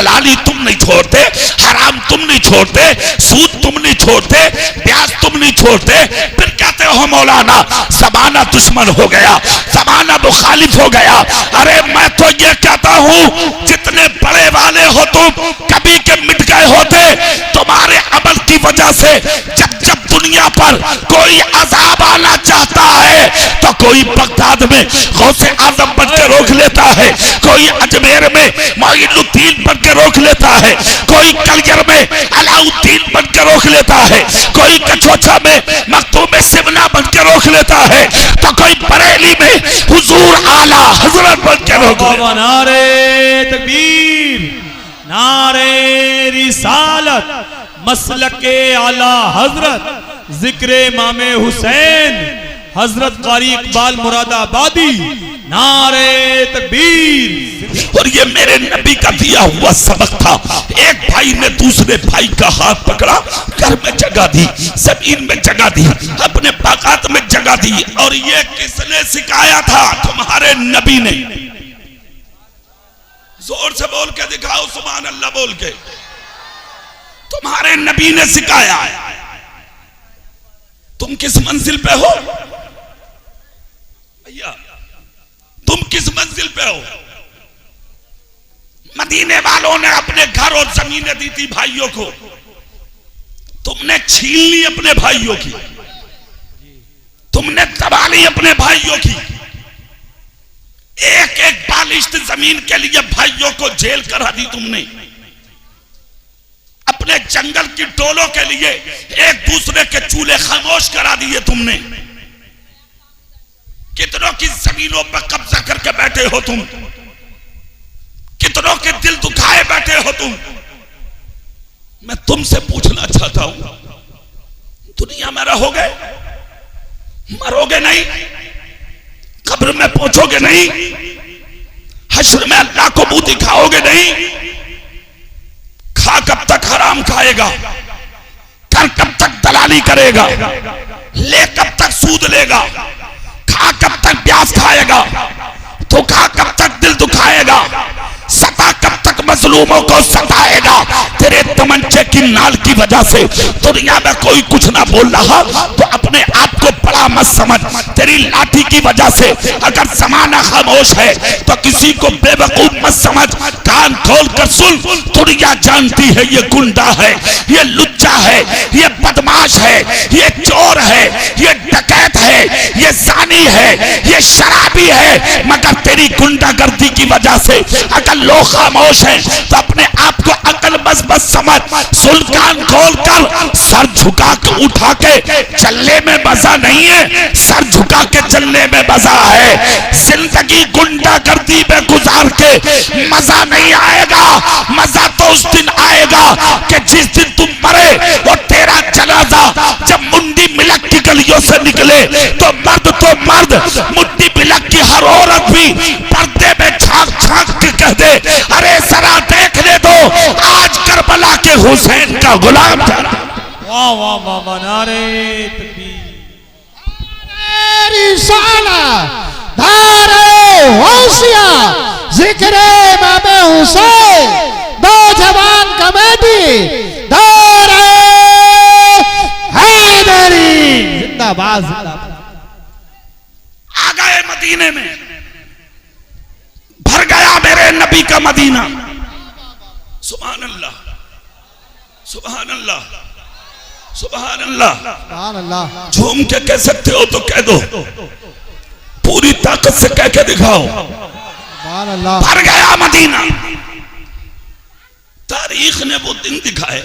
हलाली तुम नहीं छोड़ते, हराम तुम नहीं छोड़ते, सूद तुम नहीं छोड़ते, ब्याज तुम नहीं छोड़ते, फिर कहते हो मौलाना ज़माना दुश्मन हो गया, ज़माना मुखालिफ हो गया। अरे मैं तो ये कहता हूं जितने बड़े वाले हो तुम कभी के मिट गए होते तुम्हारे अमल की वजह से। जब जब दुनिया पर कोई अजाब आना चाहता है तो कोई बगदाद में गौसे आजम बन के रोक लेता है, कोई अजमेर में मोइनुद्दीन बन के रोक लेता है, कोई कलगर में अलाउद्दीन बन के रोक लेता है, कोई कचौचा में मखदूम सिमना बन के रोक लेता है, तो कोई बरेली में हुजूर आला हजरत बन के रोक लेता है। नारे तकबीर, नारे रिसालत, मसलके आला हजरत, जिक्रे इमामे हुसैन हजरत कारी इकबाल मुरादाबादी, नारे तकबीर। और ये मेरे नबी का दिया हुआ सबक था। एक भाई ने दूसरे भाई का हाथ पकड़ा, घर में जगह दी, जमीन में जगह दी, अपने बागात में जगह दी। और ये किसने सिखाया था? तुम्हारे नबी ने। जोर से बोल के दिखाओ सुभान अल्लाह बोल के। तुम्हारे नबी ने सिखाया। तुम किस मंजिल पे हो भैया? तुम किस मंजिल पे हो? मदीने वालों ने अपने घर और जमीनें दी थी भाइयों को, तुमने छीन ली अपने भाइयों की, तुमने दबा ली अपने भाइयों की। एक एक बालिश्त जमीन के लिए भाइयों को जेल करा दी तुमने। अपने जंगल की टोलों के लिए एक दूसरे के चूल्हे खामोश करा दिए तुमने। कितनों की जमीनों पर कब्जा करके बैठे हो तुम, कितनों के दिल दुखाए बैठे हो तुम। मैं तुमसे पूछना चाहता हूं, दुनिया में रहोगे, मरोगे नहीं, कब्र में पहुंचोगे नहीं, हश्र में अल्लाह को मुंह दिखाओगे नहीं। खा कब तक हराम खाएगा, कर कब तक दलाली करेगा, ले कब तक सूद लेगा, खा कब तक ब्याज खाएगा, तो खा कब तक दिल दुखाएगा, सता कब तक मजलूमों को सताएगा। तेरे तमंचे की नाल की वजह से दुनिया में कोई कुछ ना बोल रहा तो अपने आप को बड़ा मत समझ। तेरी लाठी की वजह से अगर जमाना खामोश है तो किसी को बेवकूफ मत समझ। कान खोल कर सुन, दुनिया जानती है ये गुंडा है, ये लुच्चा है, ये बदमाश है, ये चोर है, ये डकैत है, ये जानी है, ये शराबी है। मगर तेरी गुंडागर्दी की वजह से अगर लोग खामोश हैं तो अपने आप को अकल बस समझ। सुन, कान खोल कर, सर झुका के उठा के चलने में मजा नहीं है, सर झुका के चलने में मजा है। जिंदगी गुंडागर्दी में गुजार के मजा नहीं आएगा। मजा तो उस दिन आएगा कि जिस दिन तुम मरे और तेरा जनाजा जब मुंडी मिलक की गलियों से निकले तो मर्द मुंडी मिलक की हर औरत भी पर्दे में झांक के कह दे, अरे जरा देखने दो आज करबला के हुसैन का गुलाम था। वाह वाह वाह वाह, नारे तकबीर, होशिया, जिक्रे इमामे हुसैन, दो जवान कमेटी, दारे हैदरी जिंदाबाद जिंदाबाद। आ गए मदीने में, भर गया मेरे नबी का मदीना। सुभान अल्लाह, सुभान अल्लाह, सुभान अल्लाह। सुभान अल्लाह। झूम के कह सकते हो तो कह दो, पूरी ताकत से कह के दिखाओ, सुभान अल्लाह। भर गया मदीना। तारीख ने वो दिन दिखाए,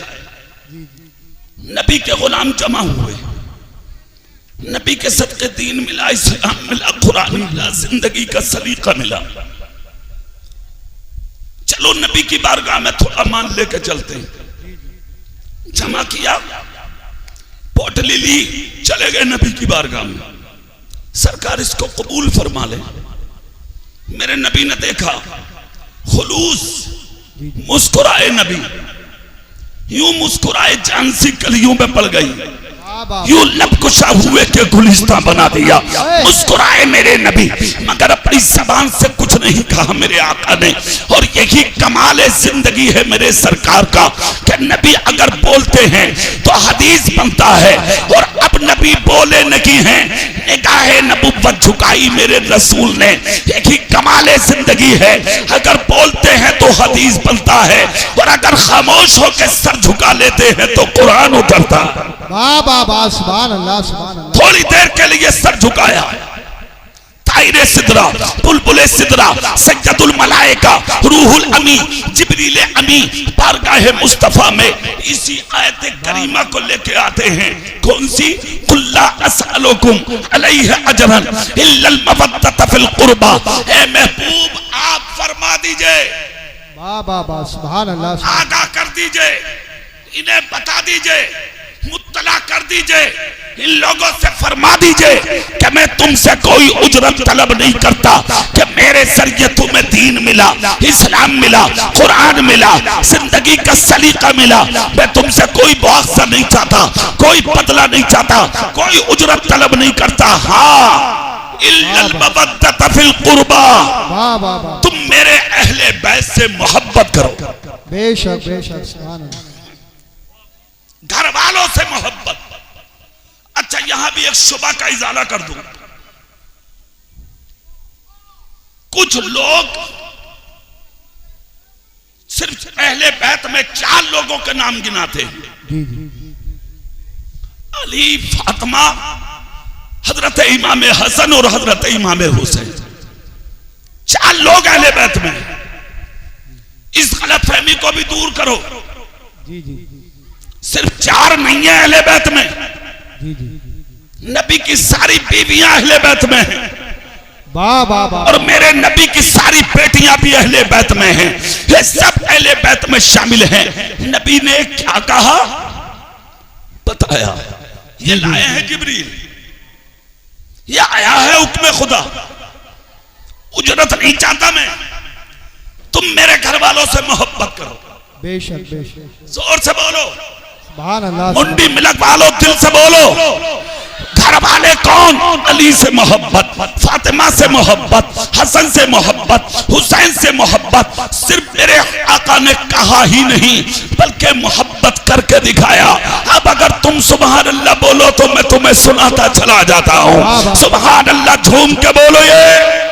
नबी के गुलाम जमा हुए, नबी के सदके दीन मिला, इस्लाम मिला, कुरान मिला, जिंदगी का सलीका मिला। चलो नबी की बारगाह में थोड़ा मान लेके चलते हैं। जमा किया, पोटली ली, चले गए नबी की बारगाह में। सरकार इसको कबूल फरमा ले। मेरे नबी ने देखा, खुलूस, मुस्कुराए नबी, यूं मुस्कुराए जान सी कलियों में पड़ गई। यूं लब कुशा हुए के गुलिस्तां बना दिया। मुस्कुराए मेरे नबी मगर अपनी जबान से कुछ नहीं कहा मेरे आका ने। और यही कमाल जिंदगी है मेरे सरकार का कि नबी अगर बोलते हैं तो हदीस बनता है। और अब नबी बोले नहीं हैं, निगाहे नबुव्वत झुकाई मेरे रसूल ने। यही कमाल जिंदगी है, अगर बोलते हैं तो हदीस बनता है और अगर खामोश होकर सर झुका लेते हैं तो कुरान उतरता। वाह वाह वाह, सुभान अल्लाह सुभान अल्लाह। थोड़ी देर के लिए सर झुकाया, ताइरे सिदरा, बुलबुले सिदरा, सज्जदुल मलाइका, रूहुल अमी, जिब्रील अमी बारगाह मुस्तफा में इसी आयत करीमा को लेके आते हैं। कौन सी? कुल्ला असअलुकुम अलैहि अजरन इल्लल मवद्दत फिल कुर्बा। ए महबूब आप फरमा दीजिए, वाह वाह वाह, सुभान अल्लाह। आगाह कर दीजिए, इन्हें बता दीजिए, मुत्तला कर दीजिए, इन लोगों से फरमा दीजिए कि मैं तुमसे कोई उजरत तलब नहीं करता, कि मेरे जरिए तुम्हें दीन मिला, इस्लाम मिला, कुरान मिला, जिंदगी का सलीका मिला। मैं तुमसे कोई मुआवजा नहीं चाहता, कोई बदला नहीं चाहता, कोई उजरत तलब नहीं करता। हाँ, इल्लल मवद्दत फिल कुर्बा। वाह वाह वाह, तुम मेरे अहले बैत से मोहब्बत करो। बेशक बेशक, सुभान अल्लाह। घर वालों से मोहब्बत। अच्छा, यहां भी एक शुबा का इजाला कर दूं। कुछ लोग सिर्फ अहले बैत में 4 लोगों के नाम गिनाते हैं। जी जी, अली, फातिमा, हजरत इमाम हसन और हजरत इमाम हुसैन। 4 लोग अहले बैत में। इस गलतफहमी को भी दूर करो। जी जी सिर्फ 4 नहीं है अहले बैत में, जी जी, नबी की सारी बीवियां अहले बैत में हैं। वाह वाह वाह, और मेरे नबी की सारी बेटियां भी अहले बैत में हैं। ये सब अहले बैत में शामिल हैं। नबी ने क्या कहा बताया। ये लाए हैं जिब्रील, ये आया है हुक्म खुदा। उजरत नहीं चाहता मैं, तुम मेरे घर वालों से मोहब्बत करो। बेशक बेशक, जोर से बोलो, सुभान अल्लाह। मुंडी मिलक वालों दिल से बोलो। घर वाले कौन? अली से मोहब्बत, फातिमा से मोहब्बत, हसन से मोहब्बत, हुसैन से मोहब्बत। सिर्फ मेरे आका ने कहा ही नहीं बल्कि मोहब्बत करके दिखाया। अब अगर तुम सुभान अल्लाह बोलो तो मैं तुम्हें सुनाता चला जाता हूँ। सुभान अल्लाह झूम के बोलो। ये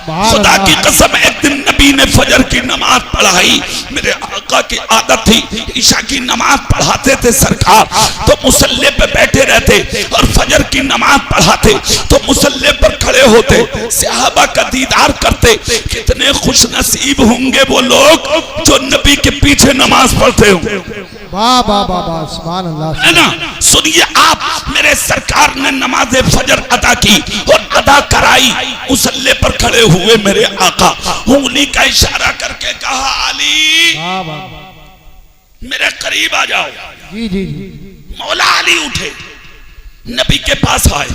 खुदा की कसम, एक दिन नबी ने फजर की नमाज पढ़ाई। मेरे आका की आदत थी, ईशा की नमाज पढ़ाते थे सरकार तो मुसल्ले पे बैठे रहते, और फजर की नमाज पढ़ाते तो मुसल्ले पर खड़े होते, सहाबा का दीदार करते। कितने खुश नसीब होंगे वो लोग जो नबी के पीछे नमाज पढ़ते होंगे। वाह वाह वाह वाह, सुभान अल्लाह। है ना? सुनिए आप, मेरे सरकार ने नमाज फजर अदा की और अदा कराई। मुसल्ले पर खड़े हुए मेरे आका उंगली का इशारा करके कहा, अली वाह वाह, मेरे करीब आ जाओ। जी जी जी, मौला अली उठे, नबी के पास आए।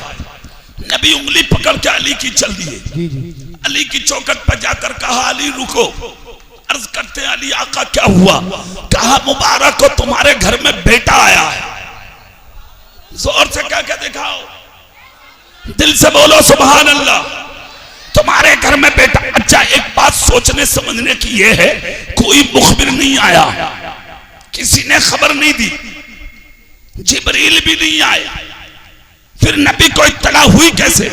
नबी उंगली पकड़ के अली की चल दिए। जी जी, अली की चौखट पर जाकर कहा, अली रुको। अर्ज करते हैं, अली आका क्या हुआ? कहा, मुबारक हो, तुम्हारे घर में बेटा आया है। जोर से क्या क्या दिखाओ, दिल से बोलो सुभान अल्लाह। तुम्हारे घर में बेटा। अच्छा, एक बात सोचने समझने की यह है, कोई मुखबिर नहीं आया, किसी ने खबर नहीं दी, जिब्रील भी नहीं आए, फिर नबी को इत्तला हुई कैसे?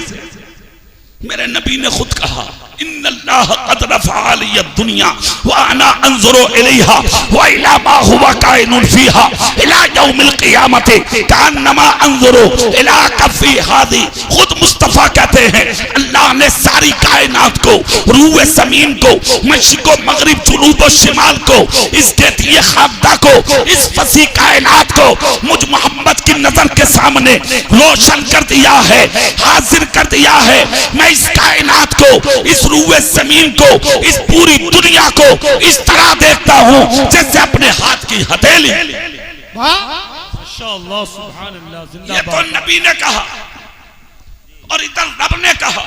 मेरे नबी ने खुद कहा, इन्नल्लाह क़द रफ़अ लिय दुनिया व अना अंज़ुरु इलैहा व इला मा हुवा काइनुन फ़ीहा इला यौमिल क़ियामति कअन्नमा अंज़ुरु इला कफ़ी हादी। खुद मुस्तफ़ा कहते हैं, अल्लाह ने सारी कायनात को, रूए ज़मीन को, मशरिक़ व मग़रिब, जुनूब व शिमाल को, इसके दिए खाबदा को, इस फसी कायनात को मुझ मोहम्मद की नजर के सामने रोशन कर दिया है, हाजिर कर दिया है। मैं इस कायनात को, इस रूए जमीन को, इस पूरी दुनिया को इस तरह देखता हूं जैसे अपने हाथ की हथेली। माशाअल्लाह, सुभान अल्लाह, ये जिंदाबाद। तो नबी ने कहा और इधर रब ने कहा।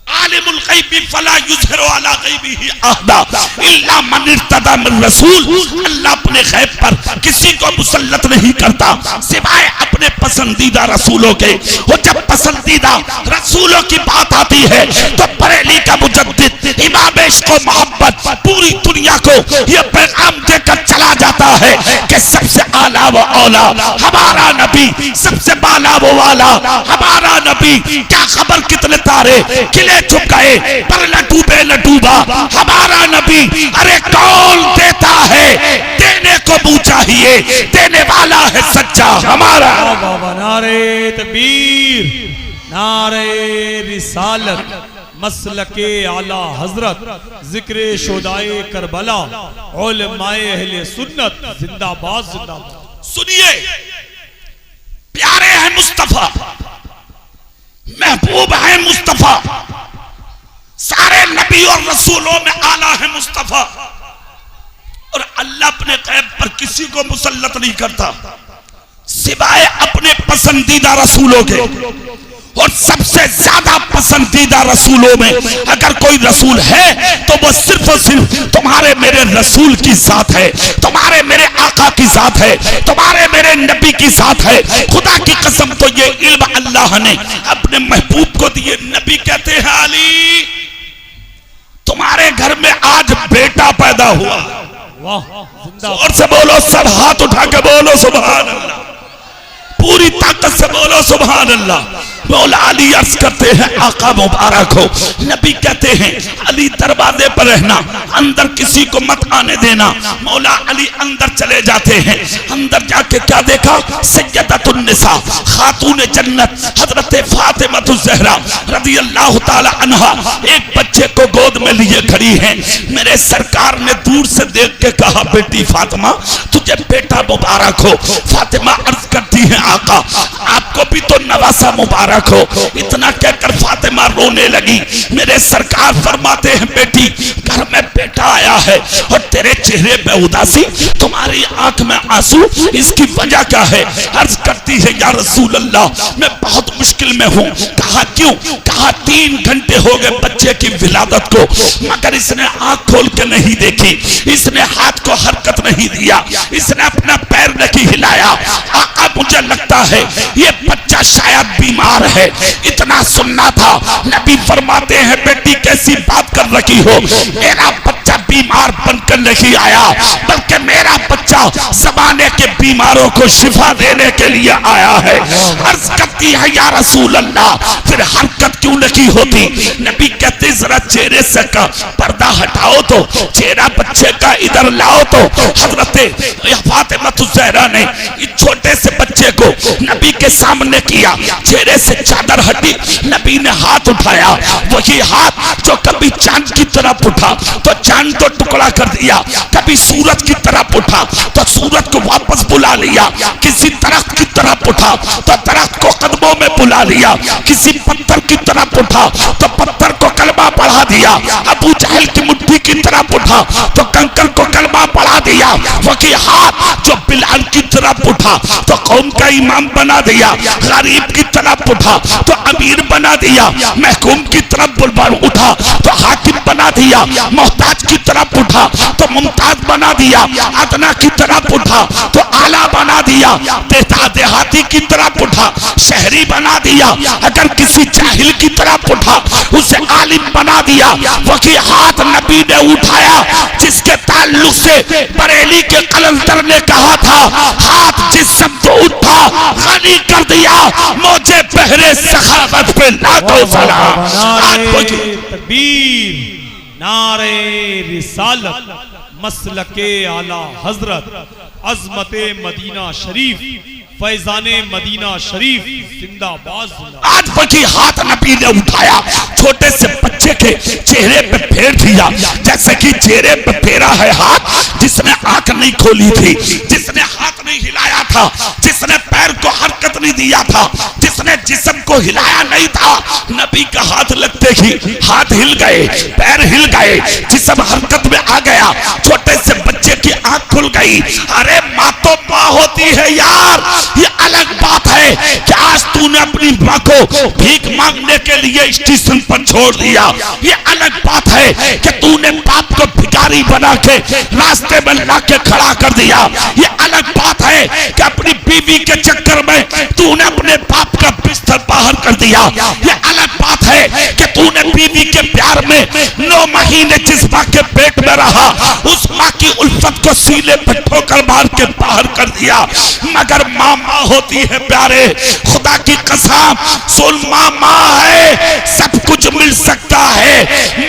आलिमुल गैबी फला युज़हिरु अला गैबिही अहदा इल्ला मन इर्तदा मिन रसूल। अल्लाह अपने गैब पर किसी को मुसल्लत नहीं करता सिवाय अपने पसंदीदा रसूलों के। और जब पसंदीदा रसूलों की बात आती है तो बरेली का मुजद्दिद इमाम इश्क़ व मोहब्बत पूरी दुनिया को यह पैगाम देकर चला जाता है कि सबसे आला व औला हमारा नबी, सबसे बाला वो वाला हमारा नबी। क्या खबर कितने तारे किले छुप गए पर न डूबे न डूबा हमारा नबी। अरे कौन देता है, देने को मुंह चाहिए, देने वाला है सच्चा हमारा। बाबा नारे तकबीर, नारे रिसालत, मसलके आला हजरत, जिक्र शोदाए करबला, उलमाए अहले सुन्नत जिंदाबाद जिंदाबाद। सुनिए, प्यारे हैं मुस्तफा, महबूब है मुस्तफा, सारे नबी और रसूलों में आला है मुस्तफा। और अल्लाह अपने गैब पर किसी को मुसल्लत नहीं करता सिवाय अपने पसंदीदा रसूलों के। और सबसे ज्यादा पसंदीदा रसूलों में अगर कोई रसूल है तो वो सिर्फ और सिर्फ तुम्हारे मेरे रसूल की साथ है, तुम्हारे मेरे आका की साथ है, तुम्हारे मेरे नबी की साथ है। खुदा की कसम, तो ये इल्म अल्लाह ने अपने महबूब को दिए। नबी कहते हैं अली, तुम्हारे घर में आज बेटा पैदा हुआ। वाह, और से बोलो, सब हाथ उठा के बोलो सुभान अल्लाह, पूरी ताकत से बोलो सुभान अल्लाह। मौला अली अर्ज करते हैं आका मुबारक हो, नबी कहते हैं अली दरवाजे पर रहना, अंदर किसी को मत आने देना। मौला अली अंदर चले जाते हैं। अंदर जाके क्या देखा? सय्यदतुन निसा, खातून जन्नत हजरत फातिमा ज़हरा रज़ियल्लाहु ताला अन्हा एक बच्चे को गोद में लिए खड़ी हैं। मेरे सरकार ने दूर से देख के कहा, बेटी फातिमा तुझे बेटा मुबारक हो। फातिमा अर्ज करती है आका आपको भी तो नवासा मुबारक हो। इतना कहकर फातिमा रोने लगी। मेरे सरकार फरमाते हैं बेटी घर में बेटा आया है और तेरे चेहरे पे उदासी, तुम्हारी आंख में आंसू, इसकी वजह क्या है? अर्ज करती है या रसूल अल्लाह मैं बहुत मुश्किल में हूँ। कहा क्यों? कहा 3 घंटे हो गए बच्चे की विलादत को, मगर इसने आंख खोल के नहीं देखी, इसने हाथ को हरकत नहीं दिया, इसने अपना पैर नहीं हिलाया। आका मुझे लगता है ये बच्चा शायद बीमार है। इतना सुनना था। नबी फरमाते हैं बेटी कैसी बात कर रही हो, मेरा बच्चा बीमार बनकर नहीं आया बल्कि मेरा बच्चा ज़माने के बीमारों को शिफा देने के लिए आया है। अर्ज करती है या रसूल अल्लाह फिर हरकत क्यों नहीं होती? नबी कहते जरा चेहरे से का पर्दा हटाओ तो, चेहरा बच्चे का इधर लाओ तो। हजरत फातिमा ज़हरा ने इस छोटे से बच्चे को नबी के सामने किया, चेहरे से चादर हटी, नबी ने हाथ उठाया, वही हाथ जो कभी चांद की तरफ उठा तो चांद को टुकड़ा कर दिया, कभी सूरज की तरफ उठा तो सूरज को वापस बुला लिया, किसी दरख्त की तरफ उठा तो दरख्त को कदमों में बुला लिया, किसी पत्थर की तरफ उठा तो पत्थर को कलमा पढ़ा दिया, अबू जहल की मुट्ठी की तरफ उठा तो कंकर को कलमा पढ़ा दिया। वही हाथ जो बिलाल की तरफ उठा तो कौम का इमाम बना दिया, गरीब की तरफ उठा तो अमीर बना दिया, महकूम की तरफ उठा तो हाकिम बना दिया, मोहताज की तरफ उठा तो मुमताज बना दिया, अदना की तरफ उठा तो आला बना दिया, देहाती की तरफ उठा शहरी बना दिया, अगर किसी जाहिल की तरफ उठा उसे आलिम बना दिया। वही हाथ नबी ने उठाया जिसके ताल्लुक से बरेली के कलंदर ने कहा था हाथ जिस शब्द उठा गनी कर दिया, मुझे पहरे सखावत पे लाखों सलाम। तकबीर, नारे रिसालत, मसलके आला हजरत, अजमते मदीना शरीफ, फैजाने मदीना शरीफ जिंदाबाद जिंदाबाद। आज वही हाथ नबी ने उठाया, छोटे से बच्चे के चेहरे पे फेर दिया, जैसे कि चेहरे पे फेरा है हाथ जिसने आंख नहीं खोली थी, जिसने हाथ नहीं हिलाया था, जिसने पैर को हरकत नहीं दिया था, जिसने जिस्म को हिलाया नहीं था। नबी का हाथ लगते ही हाथ हिल गए, पैर हिल गए, जिस्म हरकत में आ गया, छोटे से बच्चे की आंख खुल गई। अरे माँ तो माँ होती है यार, ये अलग बात है कि आज तूने तूने अपनी माँ को भीख मांगने के लिए स्टेशन पर छोड़ दिया। ये अलग बात है कि तूने बाप को भिखारी बना के रास्ते में लाके खड़ा कर दिया। ये अलग बात है कि अपनी बीवी के चक्कर में तूने अपने बाप का बिस्तर बाहर कर दिया। ये अलग बात है कि तूने बीवी के प्यार में 9 महीने जिस माँ के पेट में रहा उस माँ की उल्फत को सीने पे ठोकर मार के बाहर कर दिया। मगर माँ माँ होती है प्यारे, खुदा की कसम सुन, माँ माँ है, सब कुछ मिल सकता है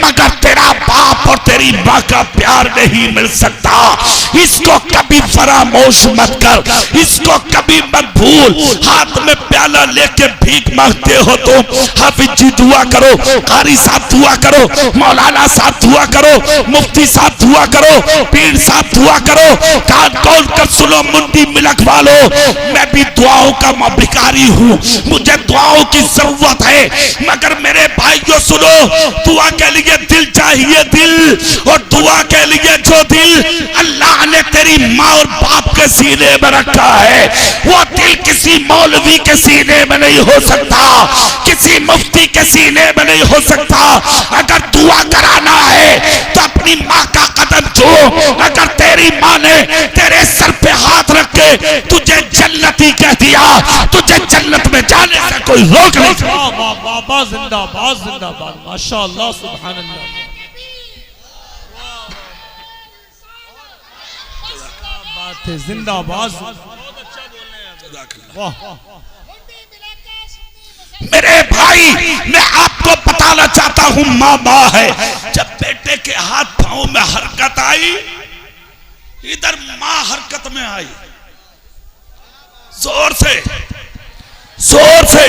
मगर तेरा बाप और तेरी माँ का प्यार नहीं मिल सकता। इसको कभी फरामोश मत कर, इसको कभी मत भूल। हाथ में प्याला लेके भीख मांगते हो तो हाफिज जी दुआ करो, कारी साहब दुआ करो, मौलाना साहब दुआ करो, मुफ्ती साहब दुआ करो, पीर साहब दुआ करो, कान खोल कर सुनो मुंडी मिलक वालो, मैं भी दुआओं का भिखारी हूँ, मुझे दुआओं की जरूरत है। मगर मेरे भाइयों सुनो, दुआ के लिए दिल चाहिए, दिल, और दुआ के लिए जो दिल अल्लाह ने तेरी माँ और बाप के सीने में रखा है वो दिल किसी मौलवी के सीने में नहीं हो सकता, किसी मुफ्ती के सीने में नहीं हो सकता। अगर दुआ कराना है तो अपनी माँ का कदम छू। अगर तेरी माँ ने तेरे सर पे हाथ रख के तुझे जन्नती कह दिया, तुझे जन्नत में जाने से कोई रोक नहीं सकता। बाबा जिंदाबाद जिंदाबाद, माशाअल्लाह सुभान अल्लाह, बात है, जिंदाबाद। वाह मेरे भाई, मैं आपको बताना चाहता हूं, माँ माँ है। जब बेटे के हाथ पांव में हरकत आई, इधर माँ हरकत में आई, जोर से जोर से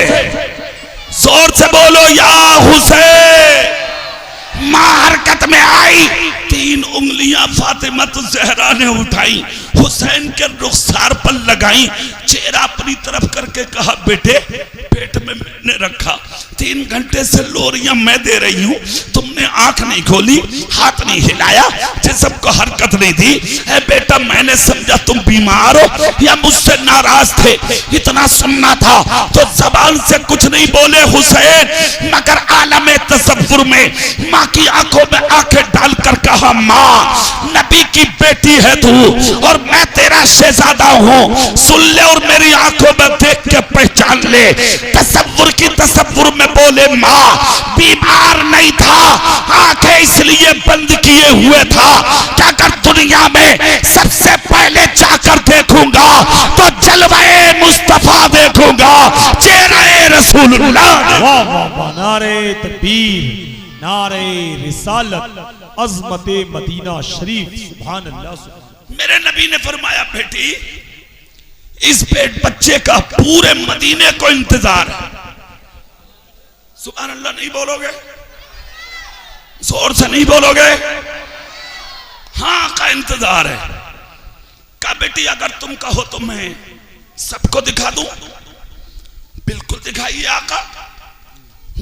जोर से बोलो या हुसैन। माँ हरकत में आई, 3 उंगलियां फातिमा ज़हरा ने उठाई, हुसैन के रुखसार पर लगाई, चेहरा अपनी तरफ करके कहा बेटे पेट में मैंने रखा, 3 घंटे से लोरियां मैं दे रही हूं, तुमने आंख नहीं खोली, हाथ नहीं हिलाया, जिस्म को हरकत नहीं दी। है बेटा, मैंने समझा तुम बीमार हो या मुझसे नाराज थे, इतना सुनना था तो जबान से कुछ नहीं बोले हुसैन, मगर आलम तसव्वुर में माँ की आंखों में आंखें डालकर कहा माँ नबी की बेटी है तू और मैं तेरा शहजादा हूँ, सुन ले और मेरी आंखों में देख के पहचान ले। तसव्वुर की तसव्वुर में बोले माँ बीमार नहीं था, आंखें इसलिए बंद किए हुए था कि अगर दुनिया में सबसे पहले जाकर देखूंगा तो जलवाए मुस्तफा देखूंगा, चेहरे रसूलुल्लाह। वाह वाह वाह, नारे तकबीर, नारे रिसालत, अज़मते मदीना शरीफ, सुभान अल्लाह। मेरे नबी ने फरमाया बेटी इस पेट बच्चे का पूरे मदीने को इंतजार है। सुभान अल्लाह नहीं बोलोगे? जोर से नहीं बोलोगे? हाँ का इंतजार है। कहा बेटी अगर तुम कहो तो मैं सबको दिखा दूं। बिल्कुल दिखाइए आका।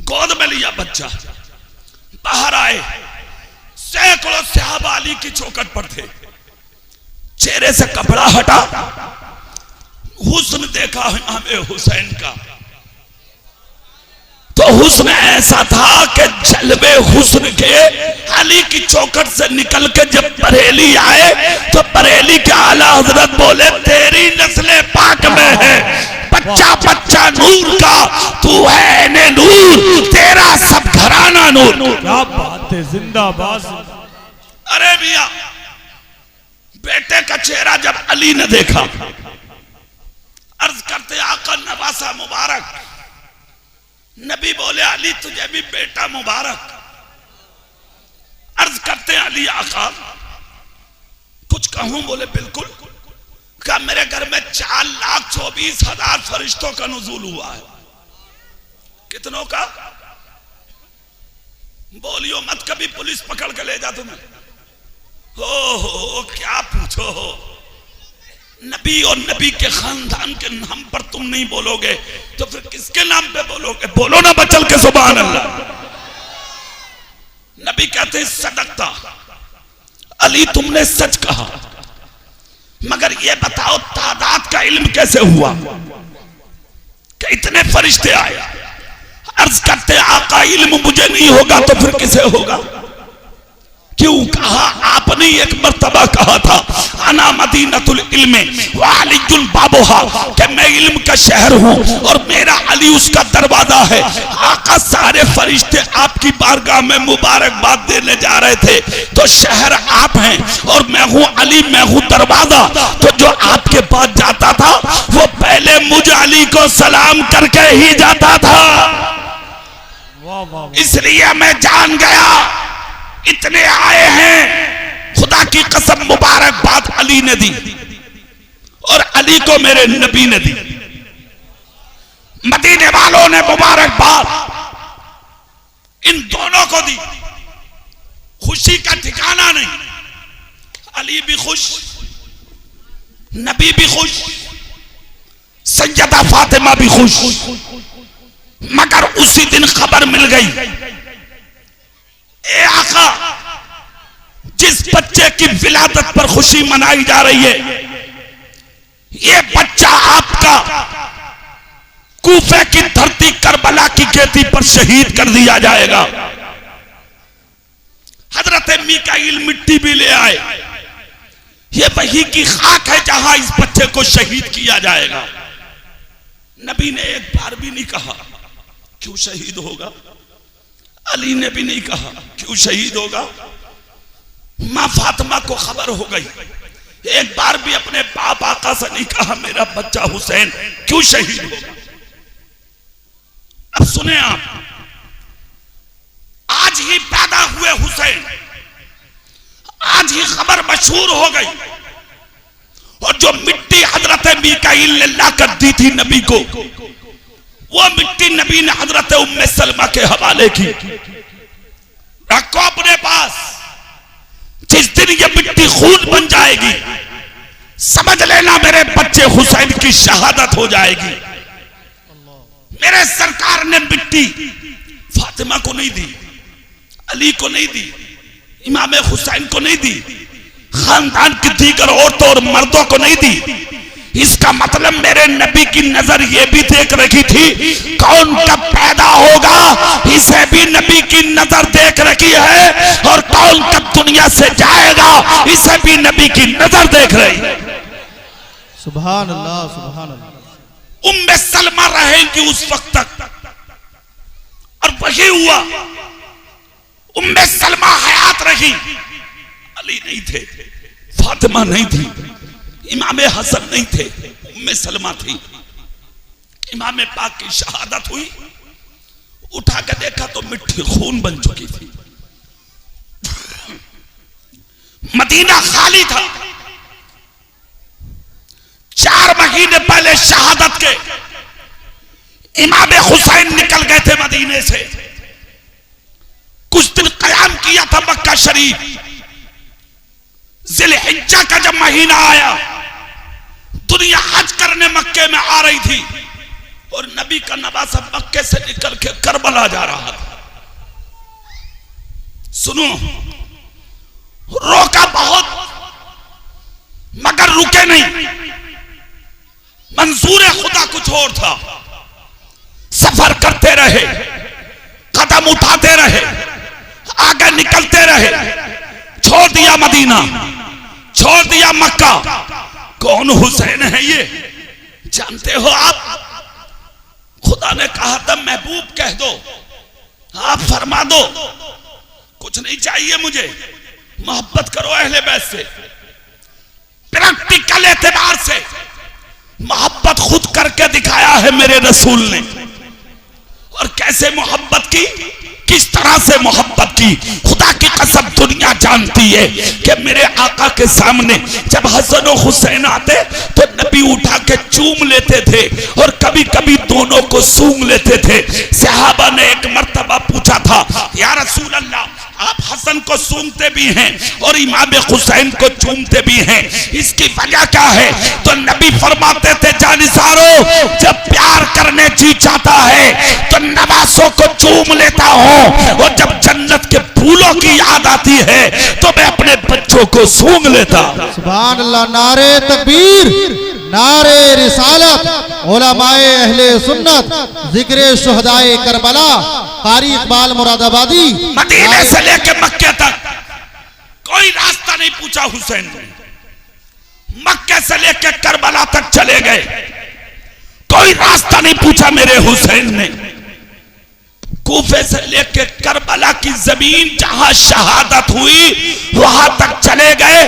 गोद में लिया बच्चा, बाहर आए, सैकड़ों सहाबा अली की चौखट पर थे, चेहरे से कपड़ा हटा, हुस्न देखा हमें हुसैन का, तो हुस्न ऐसा था कि जलवे हुस्न के अली की चौखट से निकल के जब बरेली आए तो बरेली के आला हजरत बोले तेरी नस्ल पाक में है, बच्चा बच्चा नूर का, तू है ने नूर, तेरा सब घराना नूर। क्या बात है, जिंदाबाद। अरे मियां, बेटे का चेहरा जब अली ने देखा, अर्ज करते आका नवासा मुबारक। नबी बोले अली तुझे भी बेटा मुबारक। अर्ज करते अली आका कुछ कहूं? बोले बिल्कुल। क्या मेरे घर में 4,24,000 फरिश्तों का नुज़ूल हुआ है। कितनों का? बोलियो मत, कभी पुलिस पकड़ के ले जा तुम्हें। हो क्या पूछो हो, नबी और नबी के खानदान के नाम पर तुम नहीं बोलोगे तो फिर किसके नाम पे बोलोगे? बोलो ना बचल के सुभान अल्लाह। नबी कहते हैं सदकता अली, तुमने सच कहा, मगर ये बताओ तादाद का इल्म कैसे हुआ? इतने फरिश्ते आए, अर्ज करते आका इल्म मुझे नहीं होगा तो फिर किसे होगा? क्यों कहा? आपने एक मर्तबा कहा था अना मदीनतुल इल्म व अलीयुल बाबुहा, कि मैं इल्म का शहर हूं और मेरा अली उसका दरवाजा है। आका सारे फरिश्ते आपकी बारगाह में मुबारकबाद देने जा रहे थे, तो शहर आप हैं और मैं हूं अली, मैं हूं दरवाजा। तो जो आपके पास जाता था वो पहले मुझ अली को सलाम करके ही जाता था। इसलिए मैं जान गया इतने आए हैं, खुदा की कसम मुबारकबाद अली ने दी और अली को मेरे नबी ने दी। मदीने वालों ने मुबारकबाद इन दोनों को दी। खुशी का ठिकाना नहीं, अली भी खुश, नबी भी खुश, सैयदा फातिमा भी खुश। मगर उसी दिन खबर मिल गई, ए आका, जिस बच्चे की विलादत पर खुशी मनाई जा रही है, ये बच्चा आपका कूफे की धरती करबला की गेदी पर शहीद कर दिया जाएगा। हजरत मीकाईल मिट्टी भी ले आए, ये वही की खाक है जहां इस बच्चे को शहीद किया जाएगा। नबी ने एक बार भी नहीं कहा क्यों शहीद होगा, अली ने भी नहीं कहा क्यों शहीद होगा। मां फातिमा को खबर हो गई, एक बार भी अपने बाप आका से नहीं कहा मेरा बच्चा हुसैन क्यों शहीद होगा। अब सुने आप, आज ही पैदा हुए हुसैन, आज ही खबर मशहूर हो गई, और जो मिट्टी हजरत मीकाईल ने लाकर दी थी नबी को, वो मिट्टी नबी ने हजरत उम्मे सलमा के हवाले की। रखो अपने पास, जिस दिन ये मिट्टी खून बन जाएगी समझ लेना मेरे बच्चे हुसैन की शहादत हो जाएगी। मेरे सरकार ने मिट्टी फातिमा को नहीं दी, अली को नहीं दी, इमाम हुसैन को नहीं दी, खानदान की दीगर औरतों और मर्दों को नहीं दी। इसका मतलब मेरे नबी की नजर ये भी देख रखी थी कौन कब पैदा होगा, इसे भी नबी की नजर देख रखी है, और कौन कब दुनिया से जाएगा इसे भी नबी की नजर देख रही है। सुभान अल्लाह, सुभान अल्लाह। उम्मे सलमा रहेंगी उस वक्त तक, और वही हुआ। उम्मे सलमा हयात रही, अली नहीं थे, फातिमा नहीं थी, इमाम हसन नहीं थे, उम्मे सलमा थी। इमाम पाक की शहादत हुई, उठा के देखा तो मिट्टी खून बन चुकी थी। मदीना खाली था। 4 महीने पहले शहादत के इमाम हुसैन निकल गए थे मदीने से। कुछ दिन कयाम किया था मक्का शरीफ। जिलहिज्जा का जब महीना आया, दुनिया हज करने मक्के में आ रही थी, और नबी का नवासा मक्के से निकल के करबला जा रहा था। सुनो, रोका बहुत मगर रुके नहीं। मंजूर खुदा कुछ और था। सफर करते रहे, कदम उठाते रहे, आगे निकलते रहे। छोड़ दिया मदीना, छोड़ दिया मक्का। कौन हुसैन है ये जानते हो आप? खुदा ने कहा था महबूब कह दो, आप फरमा दो, कुछ नहीं चाहिए मुझे, मोहब्बत करो अहले बैत से। प्रैक्टिकल एतबार से मोहब्बत खुद करके दिखाया है मेरे रसूल ने। और कैसे मोहब्बत की, किस तरह से मोहब्बत की, खुदा की कसम दुनिया जानती है कि मेरे आका के सामने जब हसन और हुसैन आते तो नबी उठा के चूम लेते थे, और कभी कभी दोनों को सूंघ लेते थे। सहाबा ने एक मर्तबा पूछा था, या रसूल अल्लाह, आप हसन को सूंघते भी हैं और इमाम हुसैन को चूमते भी हैं, इसकी वजह क्या है? तो नबी फरमाते थे, जानिसारो, जब प्यार करने जी चाहता है तो नवासों को चूम लेता हूं, और जब जन्नत के फूलों की याद आती है तो मैं अपने बच्चों को सूंघ लेता। सुभान अल्लाह। नारे तकबीर, नारे रिसालत, उलमाए अहले सुन्नत, जिक्र शुहदाए करबला, कारी इकबाल मुरादाबादी। मदीने से लेकर मक्के तक कोई रास्ता नहीं पूछा हुसैन ने। मक्के से लेकर करबला तक चले गए, कोई रास्ता नहीं पूछा मेरे हुसैन ने। कूफे से लेकर करबला की जमीन जहां शहादत हुई वहां तक चले गए,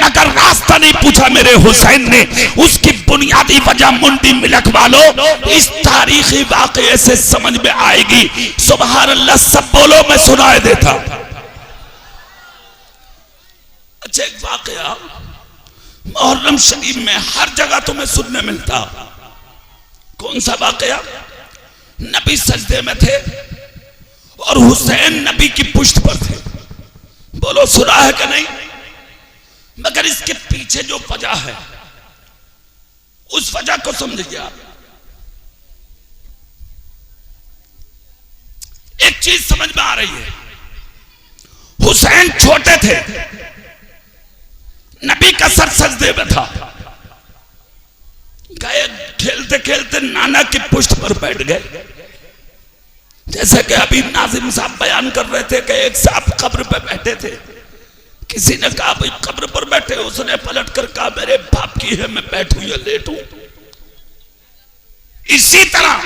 मगर रास्ता नहीं पूछा मेरे हुसैन ने। उसकी बुनियादी वजह मुंडी मिलक वालों इस तारीखी वाकये से समझ में आएगी। सुभान अल्लाह, सब बोलो, मैं सुनाए देता। अच्छा, एक वाकया मुहर्रम शरीफ में हर जगह तुम्हें सुनने मिलता। कौन सा वाकया? नबी सजदे में थे और हुसैन नबी की पुष्ट पर थे। बोलो, सुना है कि नहीं? मगर इसके पीछे जो वजह है उस वजह को समझिए आप। एक चीज समझ में आ रही है, हुसैन छोटे थे, नबी का सर सजदे में था, गए खेलते खेलते नाना की पुष्ट पर बैठ गए। जैसे कि अभी नाजिम साहब बयान कर रहे थे कि एक साहब कब्र पे बैठे थे, किसी ने कहा भाई कब्र पर बैठे, उसने पलट कर कहा मेरे बाप की है, मैं बैठूं या लेटूं। इसी तरह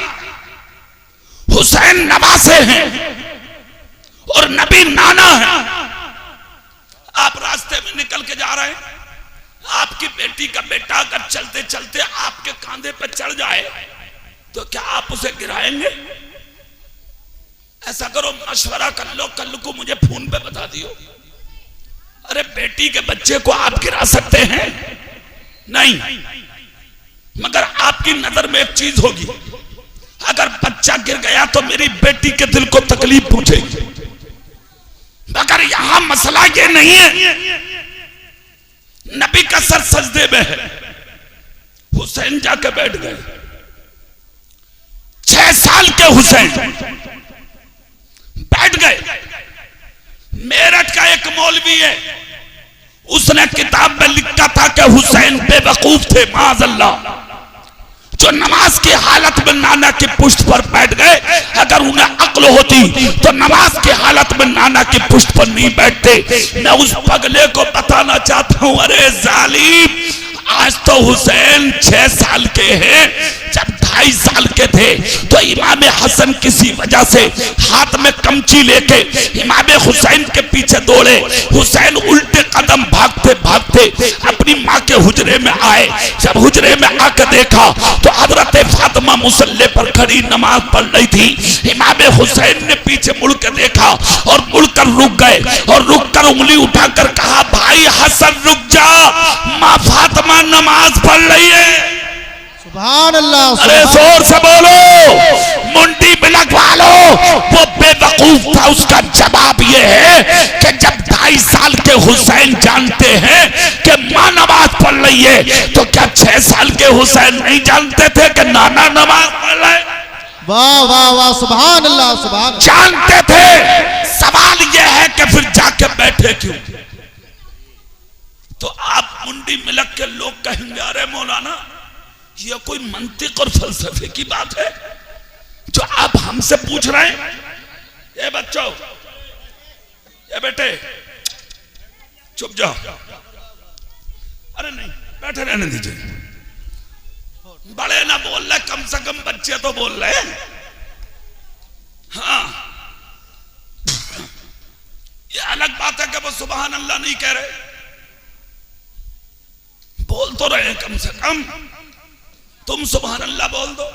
हुसैन नवासे हैं और नबी नाना है। आप रास्ते में निकल के जा रहे हैं, आपकी बेटी का बेटा अगर चलते चलते आपके कांधे पर चढ़ जाए तो क्या आप उसे गिराएंगे? ऐसा करो, मशवरा कर लो, कल को मुझे फोन पे बता दियो। अरे बेटी के बच्चे को आप गिरा सकते हैं? नहीं, मगर आपकी नजर में एक चीज होगी, अगर बच्चा गिर गया तो मेरी बेटी के दिल को तकलीफ पहुंचेगी। मगर यहां मसला ये नहीं है, नबी का सर सजदे में है, हुसैन जाके बैठ गए। 6 साल के हुसैन बैठ गए। मेरठ का एक मौलवी है, उसने किताब में लिखा था कि हुसैन बेवकूफ थे माज़अल्लाह, जो नमाज की हालत में नाना की पुष्ट पर बैठ गए। अगर उन्हें अक्ल होती तो नमाज की हालत में नाना की पुष्ट पर नहीं बैठते। मैं उस पगले को बताना चाहता हूं, अरे जालिम, आज तो हुसैन 6 साल के हैं, जब 2.5 साल के थे तो इमाम हसन किसी वजह से हाथ में कमची लेके इमाम हुसैन के पीछे दौड़े। हुसैन उल्टे कदम भागते भागते अपनी माँ के हुजरे में आए। जब हुजरे में आकर देखा तो हजरत फातिमा मुसल्ले पर खड़ी नमाज पढ़ रही थी। इमाम हुसैन ने पीछे मुड़ के देखा और मुड़कर रुक गए और रुककर उंगली उठाकर कहा, भाई हसन रुक जा, माँ फातिमा नमाज पढ़ रही है। सुभान अल्लाह। अरे जोर से बोलो, मुंडी बिलक वालो, वो बेवकूफ था। उसका जवाब ये है कि जब 2.5 साल के हुसैन जानते हैं कि माँ नमाज पढ़ रही है तो क्या 6 साल के हुसैन नहीं जानते थे कि नाना नमाज पढ़ रहे? वाह वाह वाह, सुभान अल्लाह, सुभान। जानते थे। सवाल यह है कि फिर जाके बैठे क्यों? तो आप मुंडी मिलक के लोग कहेंगे, अरे मौलाना यह कोई मंतिक और फलसफे की बात है जो आप हमसे पूछ रहे हैं? ये बच्चों, ये बेटे, चुप जाओ। अरे नहीं, बैठे रहने दीजिए। बड़े ना बोल रहे, कम से कम बच्चे तो बोल रहे हैं। हाँ, ये अलग बात है कि वो सुभान अल्लाह नहीं कह रहे, बोल तो रहे हैं, कम से कम तुम सुभान अल्लाह बोल दो।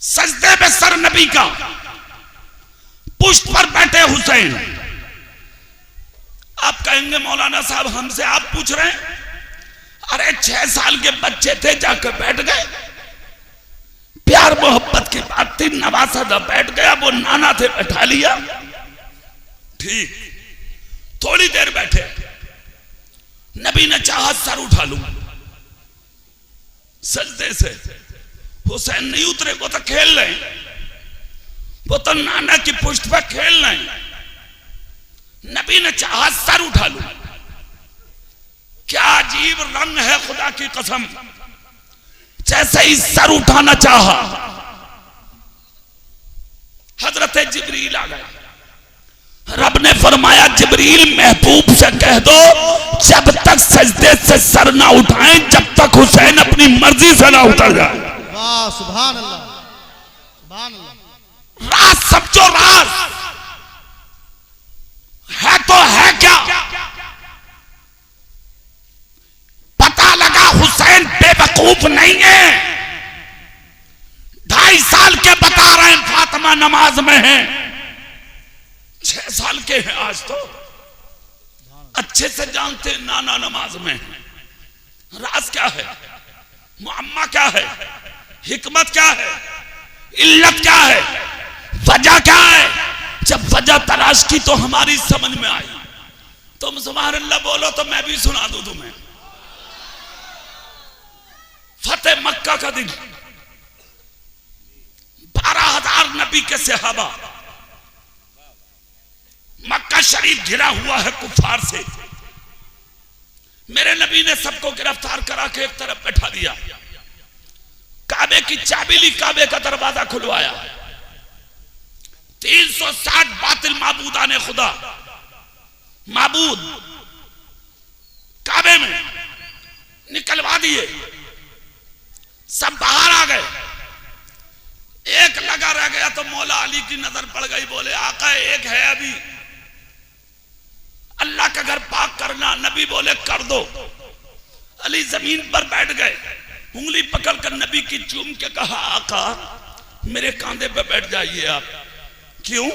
सजदे में सर नबी का, पुष्ट पर बैठे हुसैन। आप कहेंगे मौलाना साहब हमसे आप पूछ रहे हैं? अरे 6 साल के बच्चे थे, जाकर बैठ गए। प्यार मोहब्बत की बात थी, नवासा था, बैठ गया। वो नाना थे, बैठा लिया, ठीक। थोड़ी देर बैठे, नबी ने चाहा सर उठा लूं सजदे से, हुसैन नहीं उतरे, वो तो खेल रहे। वो तो नाना की पुष्ट पर खेल रहे। नबी ने चाहा सर उठा लूं। क्या अजीब रंग है खुदा की कसम। जैसे ही सर उठाना चाहा, हजरत जिब्रील आ गया। रब ने फरमाया जिब्रील महबूब से कह दो जब तक सजदे से सर ना उठाएं जब तक हुसैन अपनी मर्जी से ना उतर जाए। वाह सुभान अल्लाह, सुभान अल्लाह। राज समझो, राज है तो है क्या? पता लगा हुसैन बेवकूफ नहीं है। 2.5 साल के बता रहे हैं फातिमा नमाज में है, 6 साल के हैं आज तो अच्छे से जानते हैं नाना नमाज में है। राज क्या है, मुअम्मा क्या है, हिकमत क्या है, इल्लत क्या है, वजह क्या है? जब वजह तलाश की तो हमारी समझ में आई। तुम सुभान अल्लाह बोलो तो मैं भी सुना दूं तुम्हें। फतेह मक्का का दिन, 12,000 नबी के सहाबा, मक्का शरीफ घिरा हुआ है कुफार से। मेरे नबी ने सबको गिरफ्तार करा के एक तरफ बैठा दिया, काबे की चाबी ली, काबे का दरवाजा खुलवाया। 360 बातिल माबूदा ने खुदा माबूद काबे में निकलवा दिए, सब बाहर आ गए। एक लगा रह गया तो मौला अली की नजर पड़ गई। बोले आका एक है अभी, अल्लाह का घर पाक करना। नबी बोले कर दो। अली जमीन पर बैठ गए, उंगली पकड़कर नबी की चूम के कहा आका मेरे कांधे पे बैठ जाइए आप। क्यों?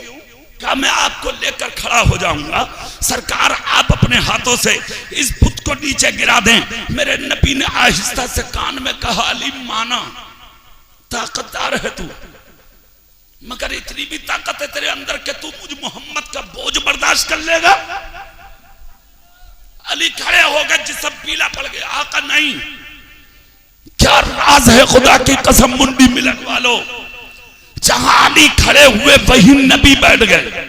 कहा मैं आपको लेकर खड़ा हो जाऊंगा। सरकार आप अपने हाथों से इस बुत को नीचे गिरा दें। मेरे नबी ने आहिस्ता से कान में कहा अली माना, ताकतदार है तू, मगर इतनी भी ताकत है तेरे अंदर कि तू मुझ मोहम्मद का बोझ बर्दाश्त कर लेगा? अली खड़े हो गए, जिसम पीला पड़ गया। आका नहीं, क्या राज है खुदा की कसम मुंडी मिलन वालों। जहां अली खड़े हुए वहीं नबी बैठ गए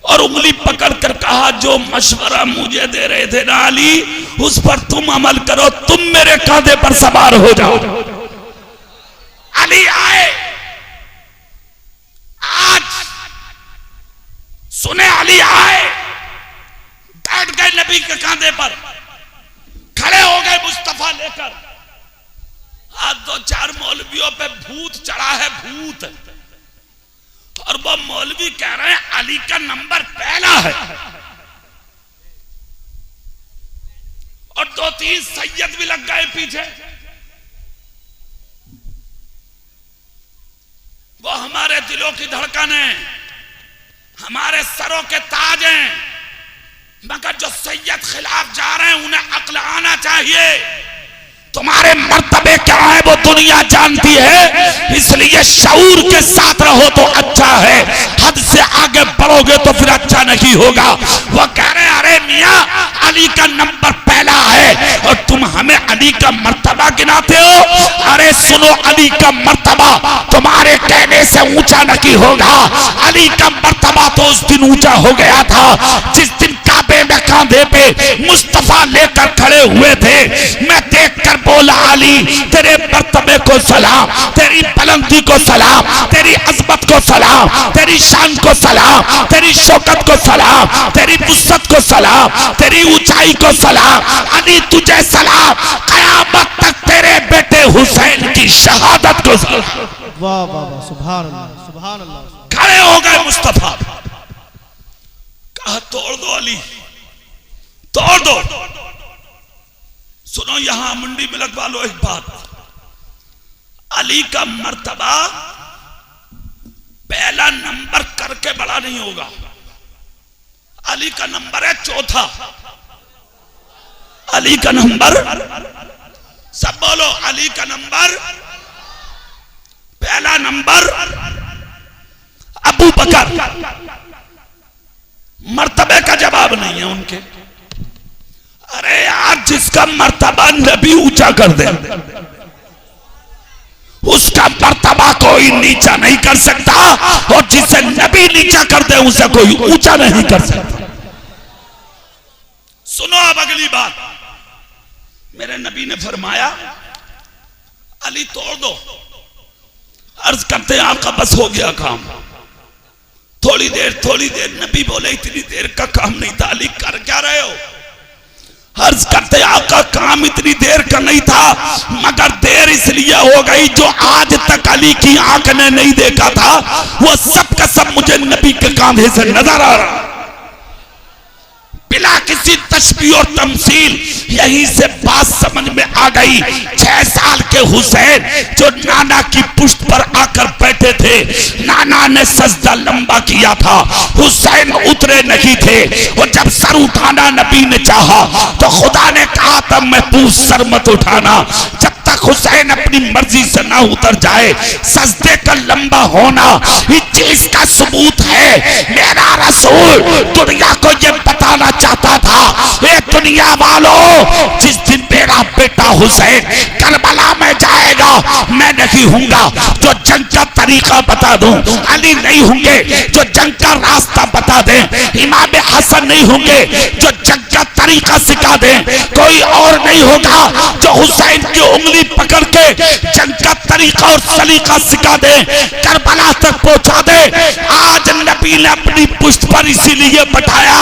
और उंगली पकड़कर कहा जो मशवरा मुझे दे रहे थे ना अली, उस पर तुम अमल करो, तुम मेरे कांधे पर सवार हो जाओ। अली आए, आज सुने अली आए, बैठ गए नबी के कांधे पर, खड़े हो गए मुस्तफा लेकर। आज 2-4 मौलवियों पे भूत चढ़ा है, भूत, और वो मौलवी कह रहे हैं अली का नंबर पहला है। और 2-3 सैयद भी लग गए पीछे। वो हमारे दिलों की धड़कन है, हमारे सरों के ताज हैं, मगर जो सैयद खिलाफ जा रहे हैं उन्हें अक्ल आना चाहिए। तुम्हारे मर्तबे क्या है वो दुनिया जानती है, इसलिए शऊर के साथ रहो तो अच्छा है, हद से आगे बढ़ोगे तो फिर अच्छा नहीं होगा। वो कह रहे हैं अरे मियां अली का नंबर पहला है और तुम हमें अली का मर्तबा गिनाते हो। अरे सुनो, अली का मर्तबा तुम्हारे कहने से ऊंचा नहीं होगा। अली का मर्तबा तो उस दिन ऊंचा हो गया था जिस दिन काबे में कांधे पे मुस्तफा लेकर खड़े हुए थे। मैं देखकर बोला अली तेरे मर्तबे को सलाम, तेरी बुलंदी को सलाम, तेरी अजमत को सलाम, तेरी शान को सलाम, तेरी शौकत को सलाम, तेरी वुसअत को सलाम, तेरी ऊंचाई को सलाम। अली तुझे सलाम, कयामत तक तेरे बेटे हुसैन की शहादत को सलाम। वाह वाह वाह, सुभान अल्लाह, सुभान अल्लाह। खड़े हो गए मुस्तफा, कहा तोड़ दो अली, तोड़ दो। सुनो यहां मुंडी में लगवा लो एक बात, अली का मर्तबा पहला नंबर करके बड़ा नहीं होगा। अली का नंबर है चौथा। अली का नंबर, सब बोलो, अली का नंबर पहला नंबर अबू बकर। मर्तबे का जवाब नहीं है उनके। अरे यार जिसका मर्तबा नबी ऊंचा कर दे उसका मर्तबा कोई नीचा नहीं कर सकता, और जिसे नबी नीचा कर दे उसे कोई ऊंचा नहीं कर सकता। सुनो अब अगली बात, मेरे नबी ने फरमाया अली तोड़ दो। अर्ज करते हैं आका बस हो गया काम, थोड़ी देर। नबी बोले इतनी देर का काम नहीं था, अली कर क्या रहे हो? अर्ज करते आका काम इतनी देर का नहीं था, मगर देर इसलिए हो गई जो आज तक अली की आंख ने नहीं देखा था, वो सब का सब मुझे नबी के कांधे से नजर आ रहा, बिना किसी तशबीह और तमसील। यहीं से बात समझ में आ गई। 6 साल के हुसैन जो नाना की पुश्त पर आकर बैठे थे, नाना ने सजदा लंबा किया था, हुसैन उतरे नहीं थे, और जब सर उठाना नबी ने चाहा तो खुदा ने कहा तब महफूज सर मत उठाना जब तक हुसैन अपनी मर्जी से ना उतर जाए। सजदे का लंबा होना इस चीज का सबूत है। मेरा रसूल दुनिया को ये बताना चाहता था, ये दुनिया वालों, जिस दिन मेरा बेटा हुसैन करबला में जाएगा मैं नहीं हूंगा जो जंग का तरीका बता दूं, अली नहीं होंगे जो जंग का रास्ता बता दें, इमाम हसन नहीं होंगे जो जंग का तरीका सिखा दें, कोई और नहीं होगा जो हुसैन की उंगली पकड़ के जंग का तरीका और सलीका सिखा दे, करबला तक पहुंचा दे। आज नबी ने अपनी पुश्त पर इसीलिए बैठाया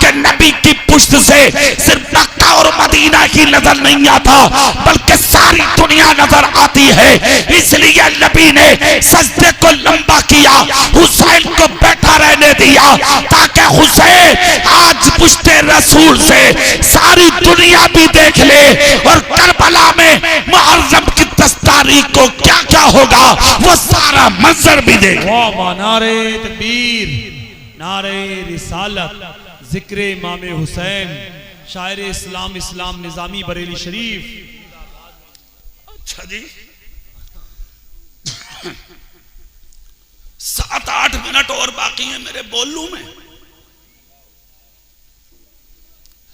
कि नबी की पुश्त से सिर्फ मक्का और मदीना ही नजर नहीं आता बल्कि सारी दुनिया नजर आती है। इसलिए नबी ने सजदे को लंबा किया, हुसैन को बैठा रहने दिया ताकि हुसैन आज पुश्त रसूल से सारी दुनिया भी देख ले, और करबला में मुहर्रम की 10 तारीख को क्या क्या होगा वो सारा मंजर भी देख। नारे तकबीर, नारे रिसालत, जिक्र इमाम हुसैन, शायर इस्लाम इस्लाम निजामी बरेली शरीफ। अच्छा जी 7-8 मिनट और बाकी है मेरे बोलूं में।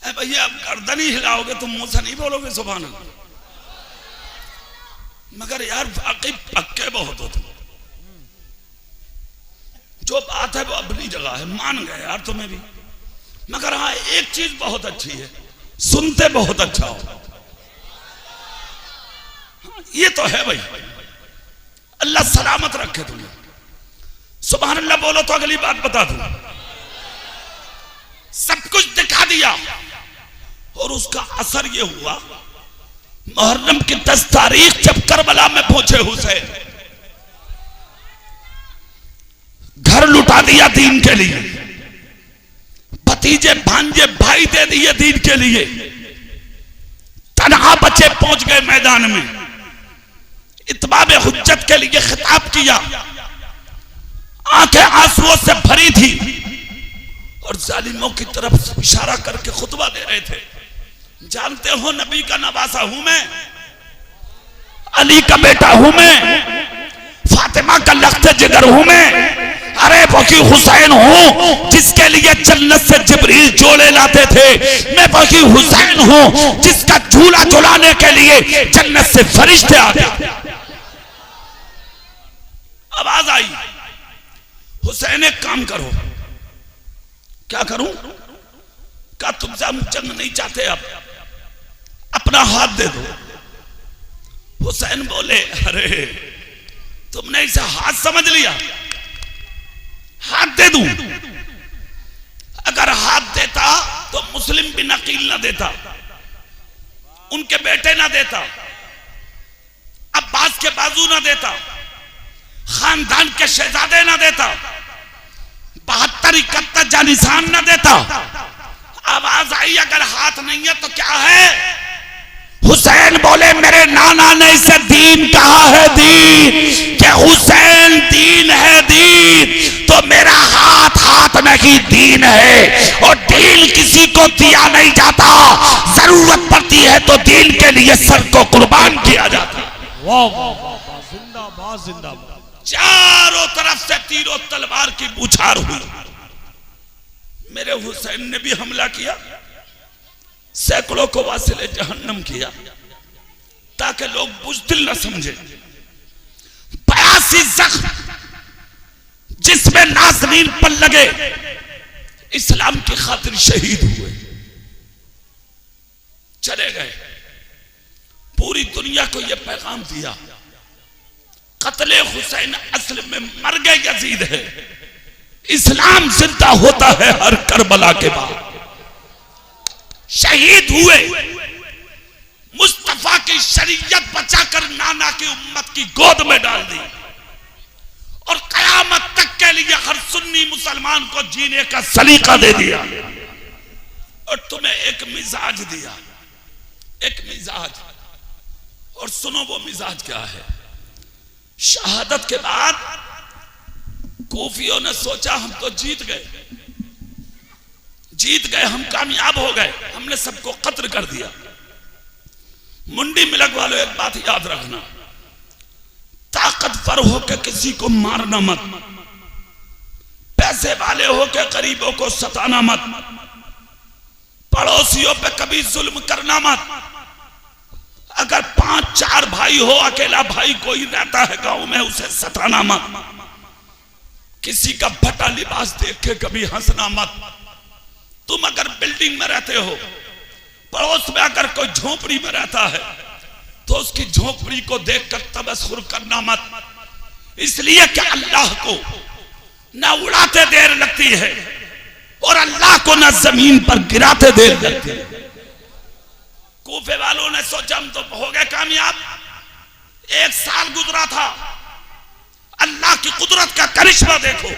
भैया आप गर्दन ही हिलाओगे तुम मुंह से नहीं बोलोगे सुभान अल्लाह। मगर यार वाकई पक्के बहुत हो तुम, जो बात है वो अपनी जगह है, मान गए यार तुम्हें भी। मगर हाँ एक चीज बहुत अच्छी है, सुनते बहुत अच्छा हो। हाँ, ये तो है भाई, अल्लाह सलामत रखे तुम्हें। सुभान अल्लाह बोलो तो अगली बात बता दूं। सब कुछ दिखा दिया और उसका असर ये हुआ, मुहर्रम की 10 तारीख जब करबला में पहुंचे हुसैन, घर लुटा दिया दीन के लिए, भतीजे भांजे भाई दे दिए दीन के लिए, तनहा बच्चे पहुंच गए मैदान में, इत्माम हुज्जत के लिए खिताब किया, आंखें आंसुओं से भरी थी और जालिमों की तरफ इशारा करके खुतबा दे रहे थे। जानते हो नबी का नवासा हूं मैं, अली का बेटा हूं मैं, फातिमा का लख्त जिगर हूं मैं, अरे वही हुसैन हूं जिसके लिए जन्नत से जिब्रील जोड़े लाते थे, मैं वही हुसैन हूं जिसका झूला झुलाने के लिए जन्नत से फरिश्ते आते। आवाज आई, हुसैन एक काम करो। क्या करूं? क्या तुमसे हम जंग नहीं चाहते, अब अपना हाथ दे दो। हुसैन बोले अरे तुमने इसे हाथ समझ लिया, हाथ दे दूं? अगर हाथ देता तो मुस्लिम बिन अकील ना देता, उनके बेटे ना देता, अब्बास के बाजू ना देता, खानदान के शहजादे ना देता, 72-71 जानिसान न देता। आवाज आई अगर हाथ नहीं है तो क्या है? हुसैन बोले मेरे नाना ने इसे दीन कहा है, दीन कि हुसैन दीन है, दीन तो मेरा हाथ हाथ नहीं दीन है, और दीन किसी को दिया नहीं जाता, जरूरत पड़ती है तो दीन के लिए सर को कुर्बान किया जाता। वाह वाह वाह, जिंदाबाद जिंदाबाद। चारों तरफ से तीरों तलवार की बौछार हुई। मेरे हुसैन ने भी हमला किया, सैकड़ों को वासिले जहन्नम किया ताकि लोग बुज़दिल न समझे। ऐसी जख्म जिसमें नाज़रीन पर लगे, इस्लाम की खातिर शहीद हुए, चले गए। पूरी दुनिया को यह पैगाम दिया, कत्ले हुसैन असल में मर्ग यजीद है, इस्लाम जिंदा होता है हर करबला के बाद। शहीद हुए, मुस्तफा की शरीयत बचाकर नाना की उम्मत की गोद में डाल दी और कयामत तक के लिए हर सुन्नी मुसलमान को जीने का सलीका दे दिया। और तुम्हें एक मिजाज दिया, एक मिजाज। और सुनो वो मिजाज क्या है। शहादत के बाद कूफियों ने सोचा हम तो जीत गए, हम कामयाब हो गए, हमने सबको कत्ल कर दिया। मुंडी मिलक वालों, एक बात याद रखना, ताकतवर होकर किसी को मारना मत, पैसे वाले होकर गरीबों को सताना मत, पड़ोसियों पे कभी जुल्म करना मत। अगर 5-4 भाई हो, अकेला भाई कोई रहता है गांव में, उसे सताना मत। किसी का फटा लिबास देख के कभी हंसना मत। तुम अगर बिल्डिंग में रहते हो, पड़ोस में अगर कोई झोपड़ी में रहता है तो उसकी झोपड़ी को देखकर तबस्सुर करना मत। इसलिए कि अल्लाह को ना उड़ाते देर लगती है और अल्लाह को ना जमीन पर गिराते देर लगती है। कूफे वालों ने सोचा हम तो हो गए कामयाब, 1 साल गुजरा था, अल्लाह की कुदरत का करिश्मा देखो।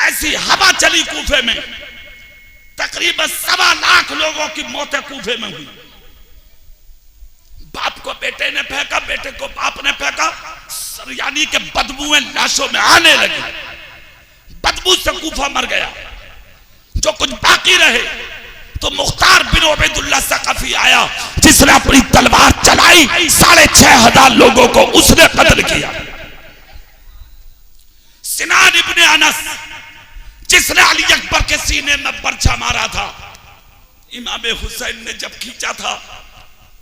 ऐसी हवा चली कूफे में, तकरीबन 1.25 लाख लोगों की मौतें कूफे में हुई। बाप को बेटे ने फेंका, बेटे को बाप ने फेंका, यानी कि बदबूएं लाशों में आने लगी। बदबू से कूफा मर गया। जो कुछ बाकी रहे तो मुख्तार बिन उबैदुल्लाह सक़फ़ी आया, जिसने अपनी तलवार चलाई, 6500 लोगों को उसने कत्ल किया। सिनान इब्ने अनस, जिसने अली अकबर के सीने में बर्छा मारा था, इमाम हुसैन ने जब खींचा था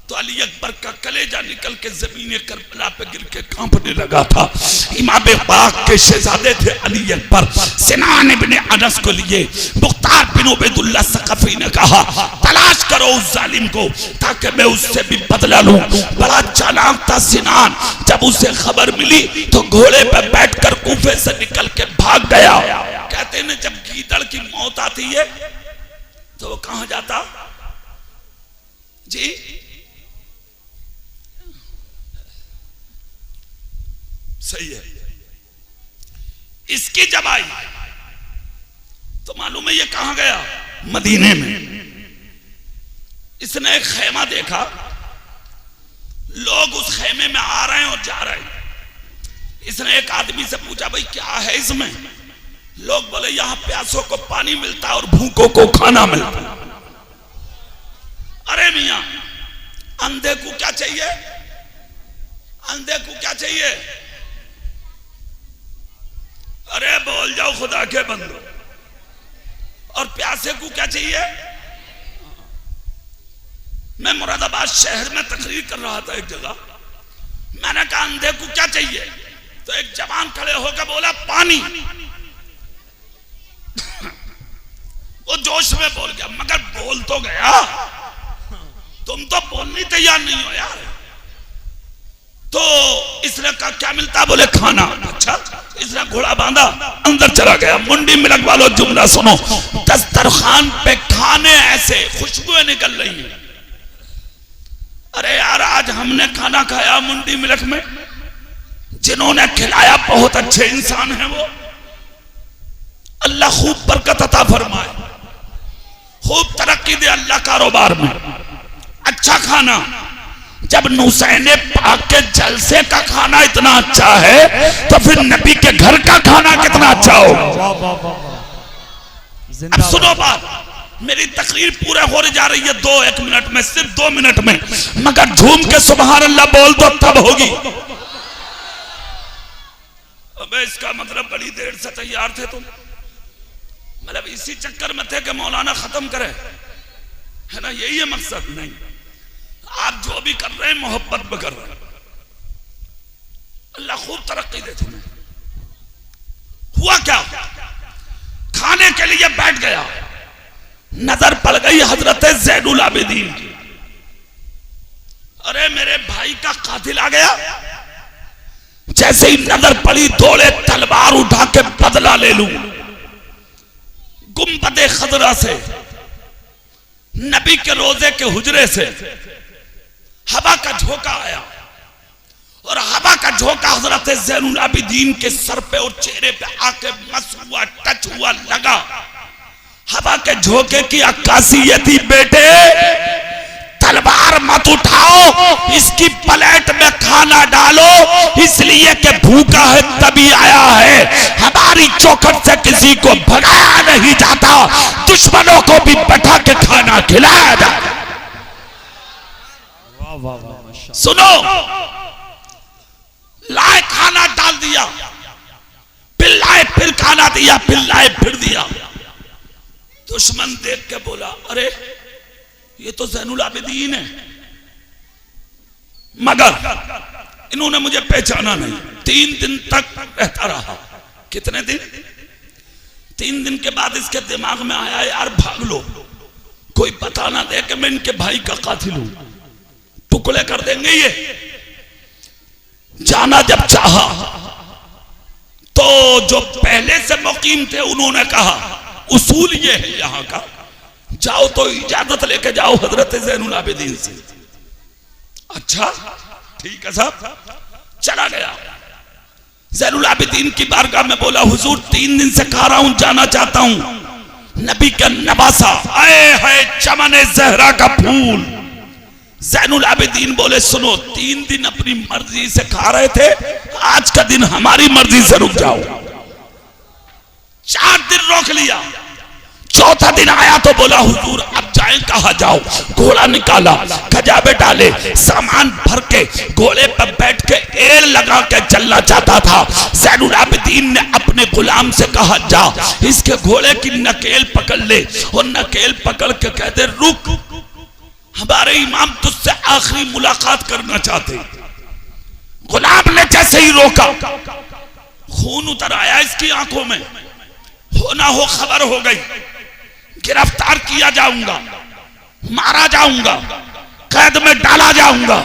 तो अली अकबर का कलेजा निकल के जमीन करबला पे गिर के कांपने लगा था। इमाम पाक के शहजादे थे अली अकबर। सिनान इब्ने अनस को लिए मुख्तार बिन उबैदुल्लाह सक़फ़ी ने कहा, तलाश करो उस जालिम को ताकि मैं उससे भी बदला लूं। बड़ा चालाक था सिनान। जब उसे खबर मिली तो घोड़े पर बैठकर कूफे से निकल के भाग गया। कहते हैं जब गीदड़ की मौत आती है तो वो कहां जाता जी? सही है। इसकी जब आई तो मालूम है ये कहां गया? मदीने में। इसने एक खेमा देखा, लोग उस खेमे में आ रहे हैं और जा रहे हैं। इसने एक आदमी से पूछा, भाई क्या है इसमें? लोग बोले यहां प्यासों को पानी मिलता है और भूखों को खाना मिलता है। अरे मियां, अंधे को क्या चाहिए? अंधे को क्या चाहिए? अरे बोल जाओ खुदा के बंदो। और प्यासे को क्या चाहिए? मैं मुरादाबाद शहर में तकरीर कर रहा था एक जगह, मैंने कहा अंधे को क्या चाहिए? तो एक जवान खड़े होकर बोला पानी। वो जोश में बोल गया, मगर बोल तो गया, तुम तो बोलने तैयार नहीं हो यार। तो इसने कहा क्या मिलता? बोले खाना। अच्छा, इसने घोड़ा बांधा, अंदर चला गया। मुंडी मिलक वालों जुमला सुनो, दस्तरखान पे खाने ऐसे खुशबुएं निकल रही हैं। अरे यार, आज हमने खाना खाया मुंडी मिलक में, जिन्होंने खिलाया बहुत अच्छे इंसान हैं वो। अल्लाह खूब बरकत अता फरमाए, खूब तरक्की दे अल्लाह कारोबार में। अच्छा खाना, जब हुसैन पाक के जलसे का खाना इतना अच्छा है तो फिर नबी के घर का खाना कितना अच्छा होगा। अब सुनो बात, मेरी तकरीर पूरा होने जा रही है 2-1 मिनट में, सिर्फ 2 मिनट में, मगर झूम के सुभान अल्लाह बोल दो तब होगी। अबे इसका मतलब बड़ी देर से तैयार थे तुम, मतलब इसी चक्कर में थे कि मौलाना खत्म करे, है ना? यही है मकसद? नहीं, आप जो भी कर रहे हैं मोहब्बत में कर रहे हैं। अल्लाह खूब तरक्की दे तुम्हें। हुआ क्या, खाने के लिए बैठ गया, नजर पड़ गई हजरत ज़ैनुल आबिदीन की। अरे मेरे भाई का कातिल आ गया। जैसे ही नजर पड़ी दौड़े तलवार उठा के बदला ले लूं। गुंबदे खजरा से, नबी के रोजे के हुजरे से हवा का झोंका आया और हवा का झोंका हजरत ज़ैनुल आबिदीन के सर पे और चेहरे पे आके मस हुआ, टच हुआ, लगा। हवा के झोंके की अक्कासी ये थी, बेटे तलवार मत उठाओ, इसकी प्लेट में खाना डालो, इसलिए कि भूखा है तभी आया है। हमारी चौखट से किसी को भगाया नहीं जाता, दुश्मनों को भी बैठा के खाना खिलाया जाता। सुनो, लाए खाना डाल दिया, फिर लाए फिर खाना दिया, फिर लाए फिर दिया। दुश्मन देख के बोला, अरे ये तो ज़ैनुल आबिदीन है, मगर इन्होंने मुझे पहचाना नहीं। 3 दिन तक रहता रहा। कितने दिन? 3 दिन के बाद इसके दिमाग में आया, यार भाग लो, कोई पता ना दे कि मैं इनके भाई का कातिल हूं, टुकड़े कर देंगे ये। जाना जब चाहा तो जो पहले से मुकीम थे उन्होंने कहा, उसूल ये है यहां का, जाओ तो इजाजत लेके जाओ हजरत ज़ैनुल आबिदीन से। अच्छा ठीक है साहब, चला गया। ज़ैनुल आबिदीन की बारगाह में बोला, हुजूर 3 दिन से कह रहा हूं, जाना चाहता हूं। नबी का नवासा, आए है चमन ज़हरा का फूल। ज़ैनुल आबिदीन बोले, सुनो 3 दिन अपनी मर्जी से खा रहे थे, आज का दिन हमारी मर्जी से रुक जाओ। 4 दिन रोक लिया। चौथा दिन आया तो बोला, हुजूर अब जाएं कहा? जाओ। घोड़ा निकाला, खजाबे डाले, सामान भर के घोड़े पर बैठ के एड़ लगा के चलना चाहता था। ज़ैनुल आबिदीन ने अपने गुलाम से कहा, जा इसके घोड़े की नकेल पकड़ ले, और नकेल पकड़ के कहते, रुक, हमारे इमाम तुझसे आखिरी मुलाकात करना चाहते। गुलाम ने जैसे ही रोका, खून उतर आया इसकी आंखों में। हो ना हो खबर हो गई, गिरफ्तार किया जाऊंगा, मारा जाऊंगा, कैद में डाला जाऊंगा,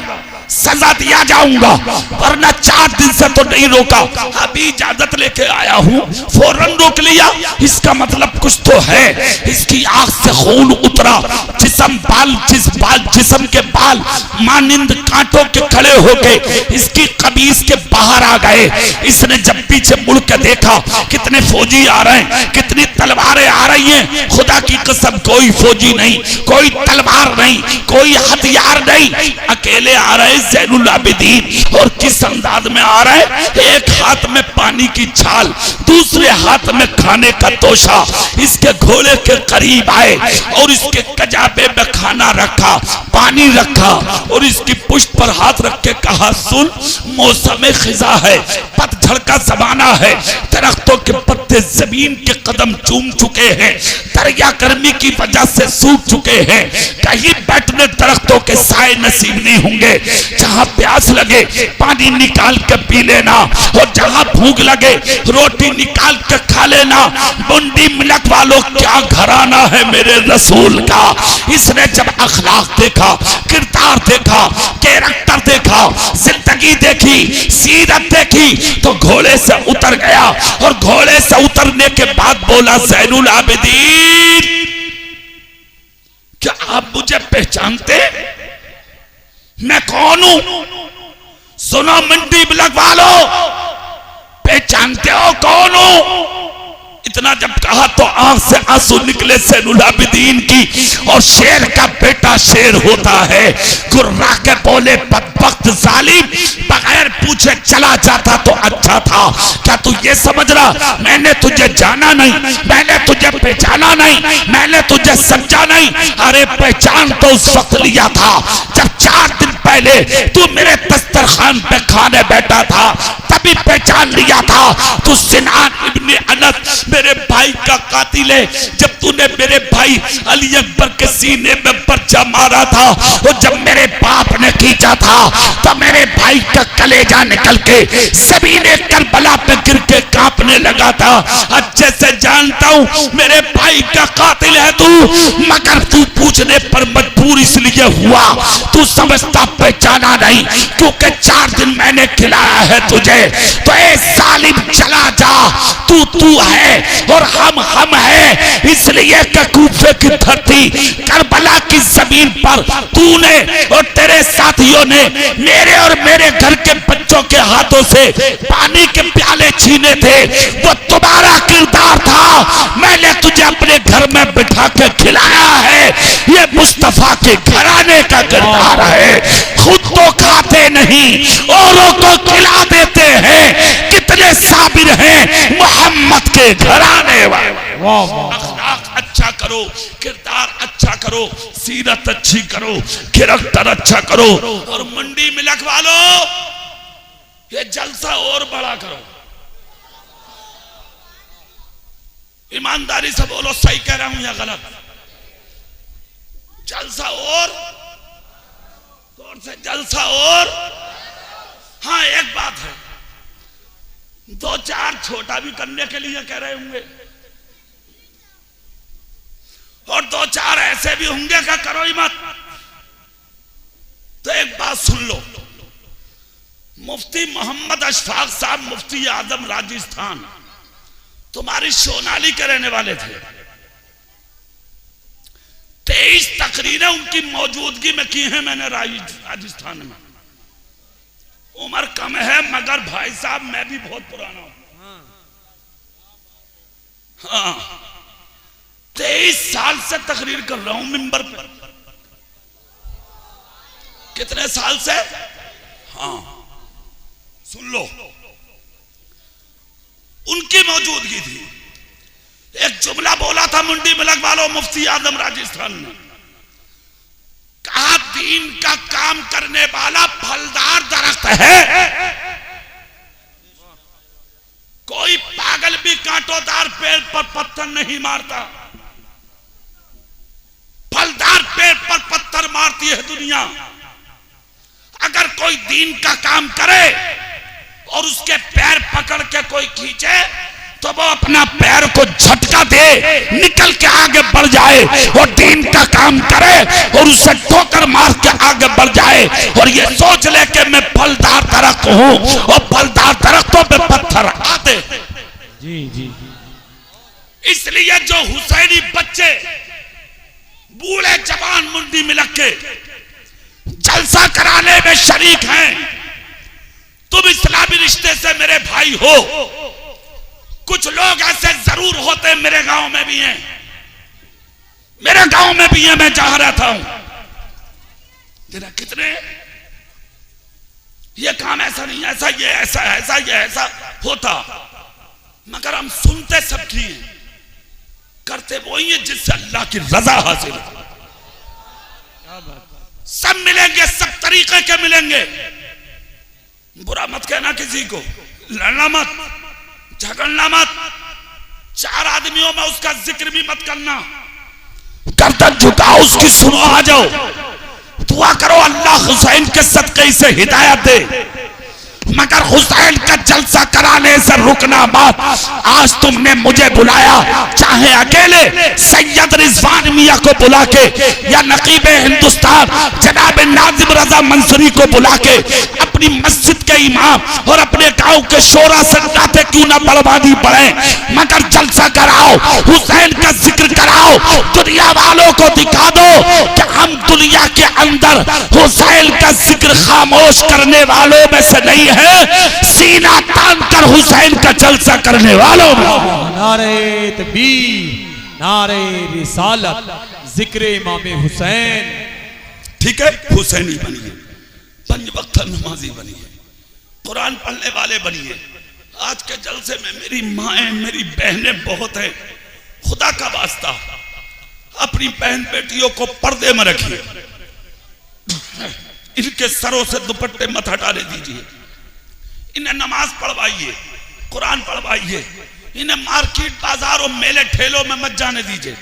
सजा दिया जाऊंगा। वरना 4 दिन से तो नहीं रोका, अभी इजाजत लेके आया हूं, फौरन रोक लिया, इसका मतलब कुछ तो है। इसकी आंख से खून उतरा, जिस्म के बाल मानिंद कांटों के खड़े होके इसकी कमीज के बाहर आ गए। इसने जब पीछे मुड़ के देखा, कितने फौजी आ रहे हैं, कितनी तलवारें आ रही हैं। खुदा की कसम, कोई फौजी नहीं, कोई तलवार नहीं, कोई हथियार नहीं, अकेले आ रहे ज़ैनुल आबिदीन। और किस अंदाज में आ रहा है, एक हाथ में पानी की छाल, दूसरे हाथ में खाने का तोशा। इसके घोड़े के करीब आए और इसके कजाबे में खाना रखा, पानी रखा, और इसकी पुष्ट पर हाथ रख के कहा, सुन, मौसम खिजा है, पतझड़ का जमाना है, दरख्तों के पत्ते जमीन के कदम चूम चुके हैं, दरिया गर्मी की वजह से सूख चुके हैं, कहीं बैठने दरख्तों के साए नसीब नहीं होंगे। जहां प्यास लगे पानी निकाल के पी लेना, और जहां भूख लगे रोटी निकाल के खा लेना। मुंडी मिलक वालों, क्या घराना है मेरे रसूल का। इसने जब अखलाक देखा, किरदार देखा, कैरेक्टर देखा, जिंदगी देखी, सीरत देखी, तो घोड़े से उतर गया। और घोड़े से उतरने के बाद बोला, ज़ैनुल आबिदीन, क्या आप मुझे पहचानते? मैं कौन हूं? सुनो मंडी ब्लॉक वालों, पहचानते हो कौन हूं? इतना जब कहा तो आंख से आंसू निकले ज़ैनुल आबिदीन की। और शेर का बेटा शेर होता है। गुर्रा के बोले, बदबख्त जालिम, बगैर पूछे चला जाता तो अच्छा था। क्या तू ये समझ रहा मैंने तुझे जाना नहीं, मैंने तुझे पहचाना नहीं, मैंने तुझे समझा नहीं? अरे पहचान तो उस वक्त लिया था जब 4 दिन पहले तू मेरे दस्तरखान पे खाने बैठा था, तभी पहचान लिया था। तू सिनान इब्ने अनस मेरे भाई का कातिल है। जब तूने मेरे भाई अली अकबर के सीने में पर्चा मारा था, और जब मेरे बाप आपने खींचा था तो मेरे भाई का कलेजा निकल के ज़मीने करबला पे गिर के कांपने लगा था। अच्छे से जानता हूं मेरे भाई का कातिल है तू, मगर तू पूछने पर मजबूर इसलिए हुआ, तू समझता पहचाना नहीं, क्योंकि 4 दिन मैंने खिलाया है तुझे। तो ए जालिम चला जा, तू है और हम है, इसलिए कूफे की धरती करबला की जमीन पर तूने और तेरे साथियों ने मेरे और मेरे घर के बच्चों के हाथों से पानी के प्याले छीने थे। वो तुम्हारा किरदार था, मैंने तुझे अपने घर में बिठा के खिलाया है। ये मुस्तफा के घराने का किरदार है। खुद तो खाते नहीं, औरों को खिला देते हैं। कितने साबिर हैं मोहम्मद के घराने वाले। अखलाक अच्छा करो, किरदार अच्छा करो, सीरत अच्छी करो, किरदार अच्छा करो, और मंडी में लगवा लो। ये जलसा और बड़ा करो। ईमानदारी से बोलो, सही कह रहा हूं या गलत? जलसा और जोर से, जलसा और। हाँ, एक बात है, 2-4 छोटा भी करने के लिए कह रहे होंगे, और 2-4 ऐसे भी होंगे कि करो ही मत। तो एक बात सुन लो, मुफ्ती मोहम्मद अशफाक साहब, मुफ्ती आजम राजस्थान, तुम्हारी सोनाली के रहने वाले थे। 23 तकरीरें उनकी मौजूदगी में की हैं मैंने राजस्थान में। उम्र कम है मगर भाई साहब मैं भी बहुत पुराना हूं। हाँ, 23 साल से तकरीर कर रहा हूं मिंबर पर। कितने साल से? हाँ, सुन लो, उनकी मौजूदगी थी। एक जुमला बोला था मंडी में लगवा लो मुफ्ती आजम राजस्थान ने, कहा दीन का काम करने वाला फलदार दरख्त है। कोई पागल भी कांटोदार पेड़ पर पत्थर नहीं मारता, फलदार पेड़ पर पत्थर मारती है दुनिया। अगर कोई दीन का काम करे और उसके पैर पकड़ के कोई खींचे तो वो अपना पैर को झटका दे, निकल के आगे बढ़ जाए, और दीन का काम करे और उसे ठोकर मार के आगे बढ़ जाए, और ये सोच ले कि मैं फलदार दरख्त हूं, और फलदार दरख्तों पे पत्थर आते। जी जी। इसलिए जो हुसैनी बच्चे बूढ़े जवान मुंडी में लग के जलसा कराने में शरीक हैं, तुम इस्लामी रिश्ते से मेरे भाई हो। कुछ लोग ऐसे जरूर होते, मेरे गांव में भी हैं, मेरे गांव में भी है, मैं जहां रहता हूं। जरा कितने ये काम ऐसा नहीं, ऐसा ये ऐसा, ऐसा ये ऐसा होता, मगर हम सुनते सबकी हैं, करते वही है जिससे अल्लाह की रजा हासिल है। सब मिलेंगे, सब तरीके के मिलेंगे। बुरा मत कहना किसी को, लड़ना मत, झगड़ना मत, 4 आदमियों में उसका जिक्र भी मत करना। गर्दन झुकाओ, उसकी सुनो, आ जाओ, दुआ करो अल्लाह हुसैन के सदक़े से हिदायत दे, मगर हुसैन का जलसा कराने से रुकना मत। आज तुमने मुझे बुलाया, चाहे अकेले सैयद रिजवान मियां को बुला के या नकीब हिंदुस्तान जनाब नाजिम रजा मंसूरी को बुला के अपनी मस्जिद के इमाम और अपने गांव के शोरा सन्नाटे क्यों ना बर्बादी पड़े, मगर जलसा कराओ, हुसैन का जिक्र कराओ, दुनिया वालों को दिखा दो कि हम दुनिया के अंदर हुसैन का जिक्र खामोश करने वालों में से नहीं है, सीना तान कर हुसैन का जलसा करने वालों में। नारे तकबीर, नारे रिसालत, जिक्र इमाम हुसैन। ठीक है, हुसैनी बनिए, 5 वक्त नमाजी बनिए, कुरान पढ़ने वाले बनिए। आज के जलसे में मेरी माएं, मेरी बहनें बहुत हैं, खुदा का वास्ता अपनी बहन बेटियों को पर्दे में रखिए, इनके सरों से दुपट्टे मत हटाने दीजिए, इन्हें नमाज पढ़वाइए, कुरान पढ़वाइए, इन्हें मार्केट बाजारों मेले ठेलों में मत जाने दीजिए,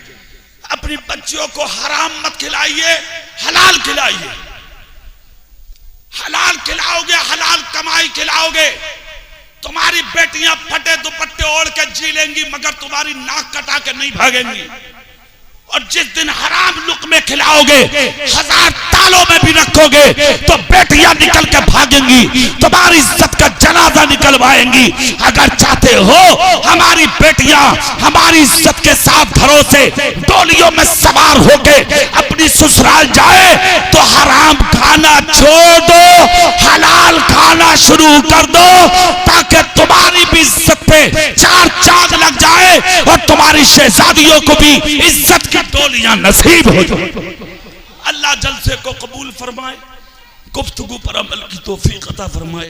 अपनी बच्चियों को हराम मत खिलाइए, हलाल खिलाइए। हलाल खिलाओगे, हलाल कमाई खिलाओगे, तुम्हारी बेटियां फटे दुपट्टे ओढ़ के जी लेंगी मगर तुम्हारी नाक कटा के नहीं भागेंगी। और जिस दिन हराम लुक़मे खिलाओगे, 1000 तालों में भी रखोगे तो बेटियां निकल के भागेंगी, तुम्हारी इज्जत का जनाजा निकलवाएंगी। अगर चाहते हो हमारी बेटियां हमारी इज्जत के साथ घरों से डोलियों में सवार होके अपनी ससुराल जाए तो हराम खाना छोड़ दो, हलाल खाना शुरू कर दो, ताकि तुम्हारी भी इज्जत पे 4 चांद लग जाए और तुम्हारी शहजादियों को भी इज्जत की डोलियां नसीब हो जाए। अल्लाह जलसे को कबूल फरमाए, गुफ्तगू पर अमल की तौफीक अता फरमाए।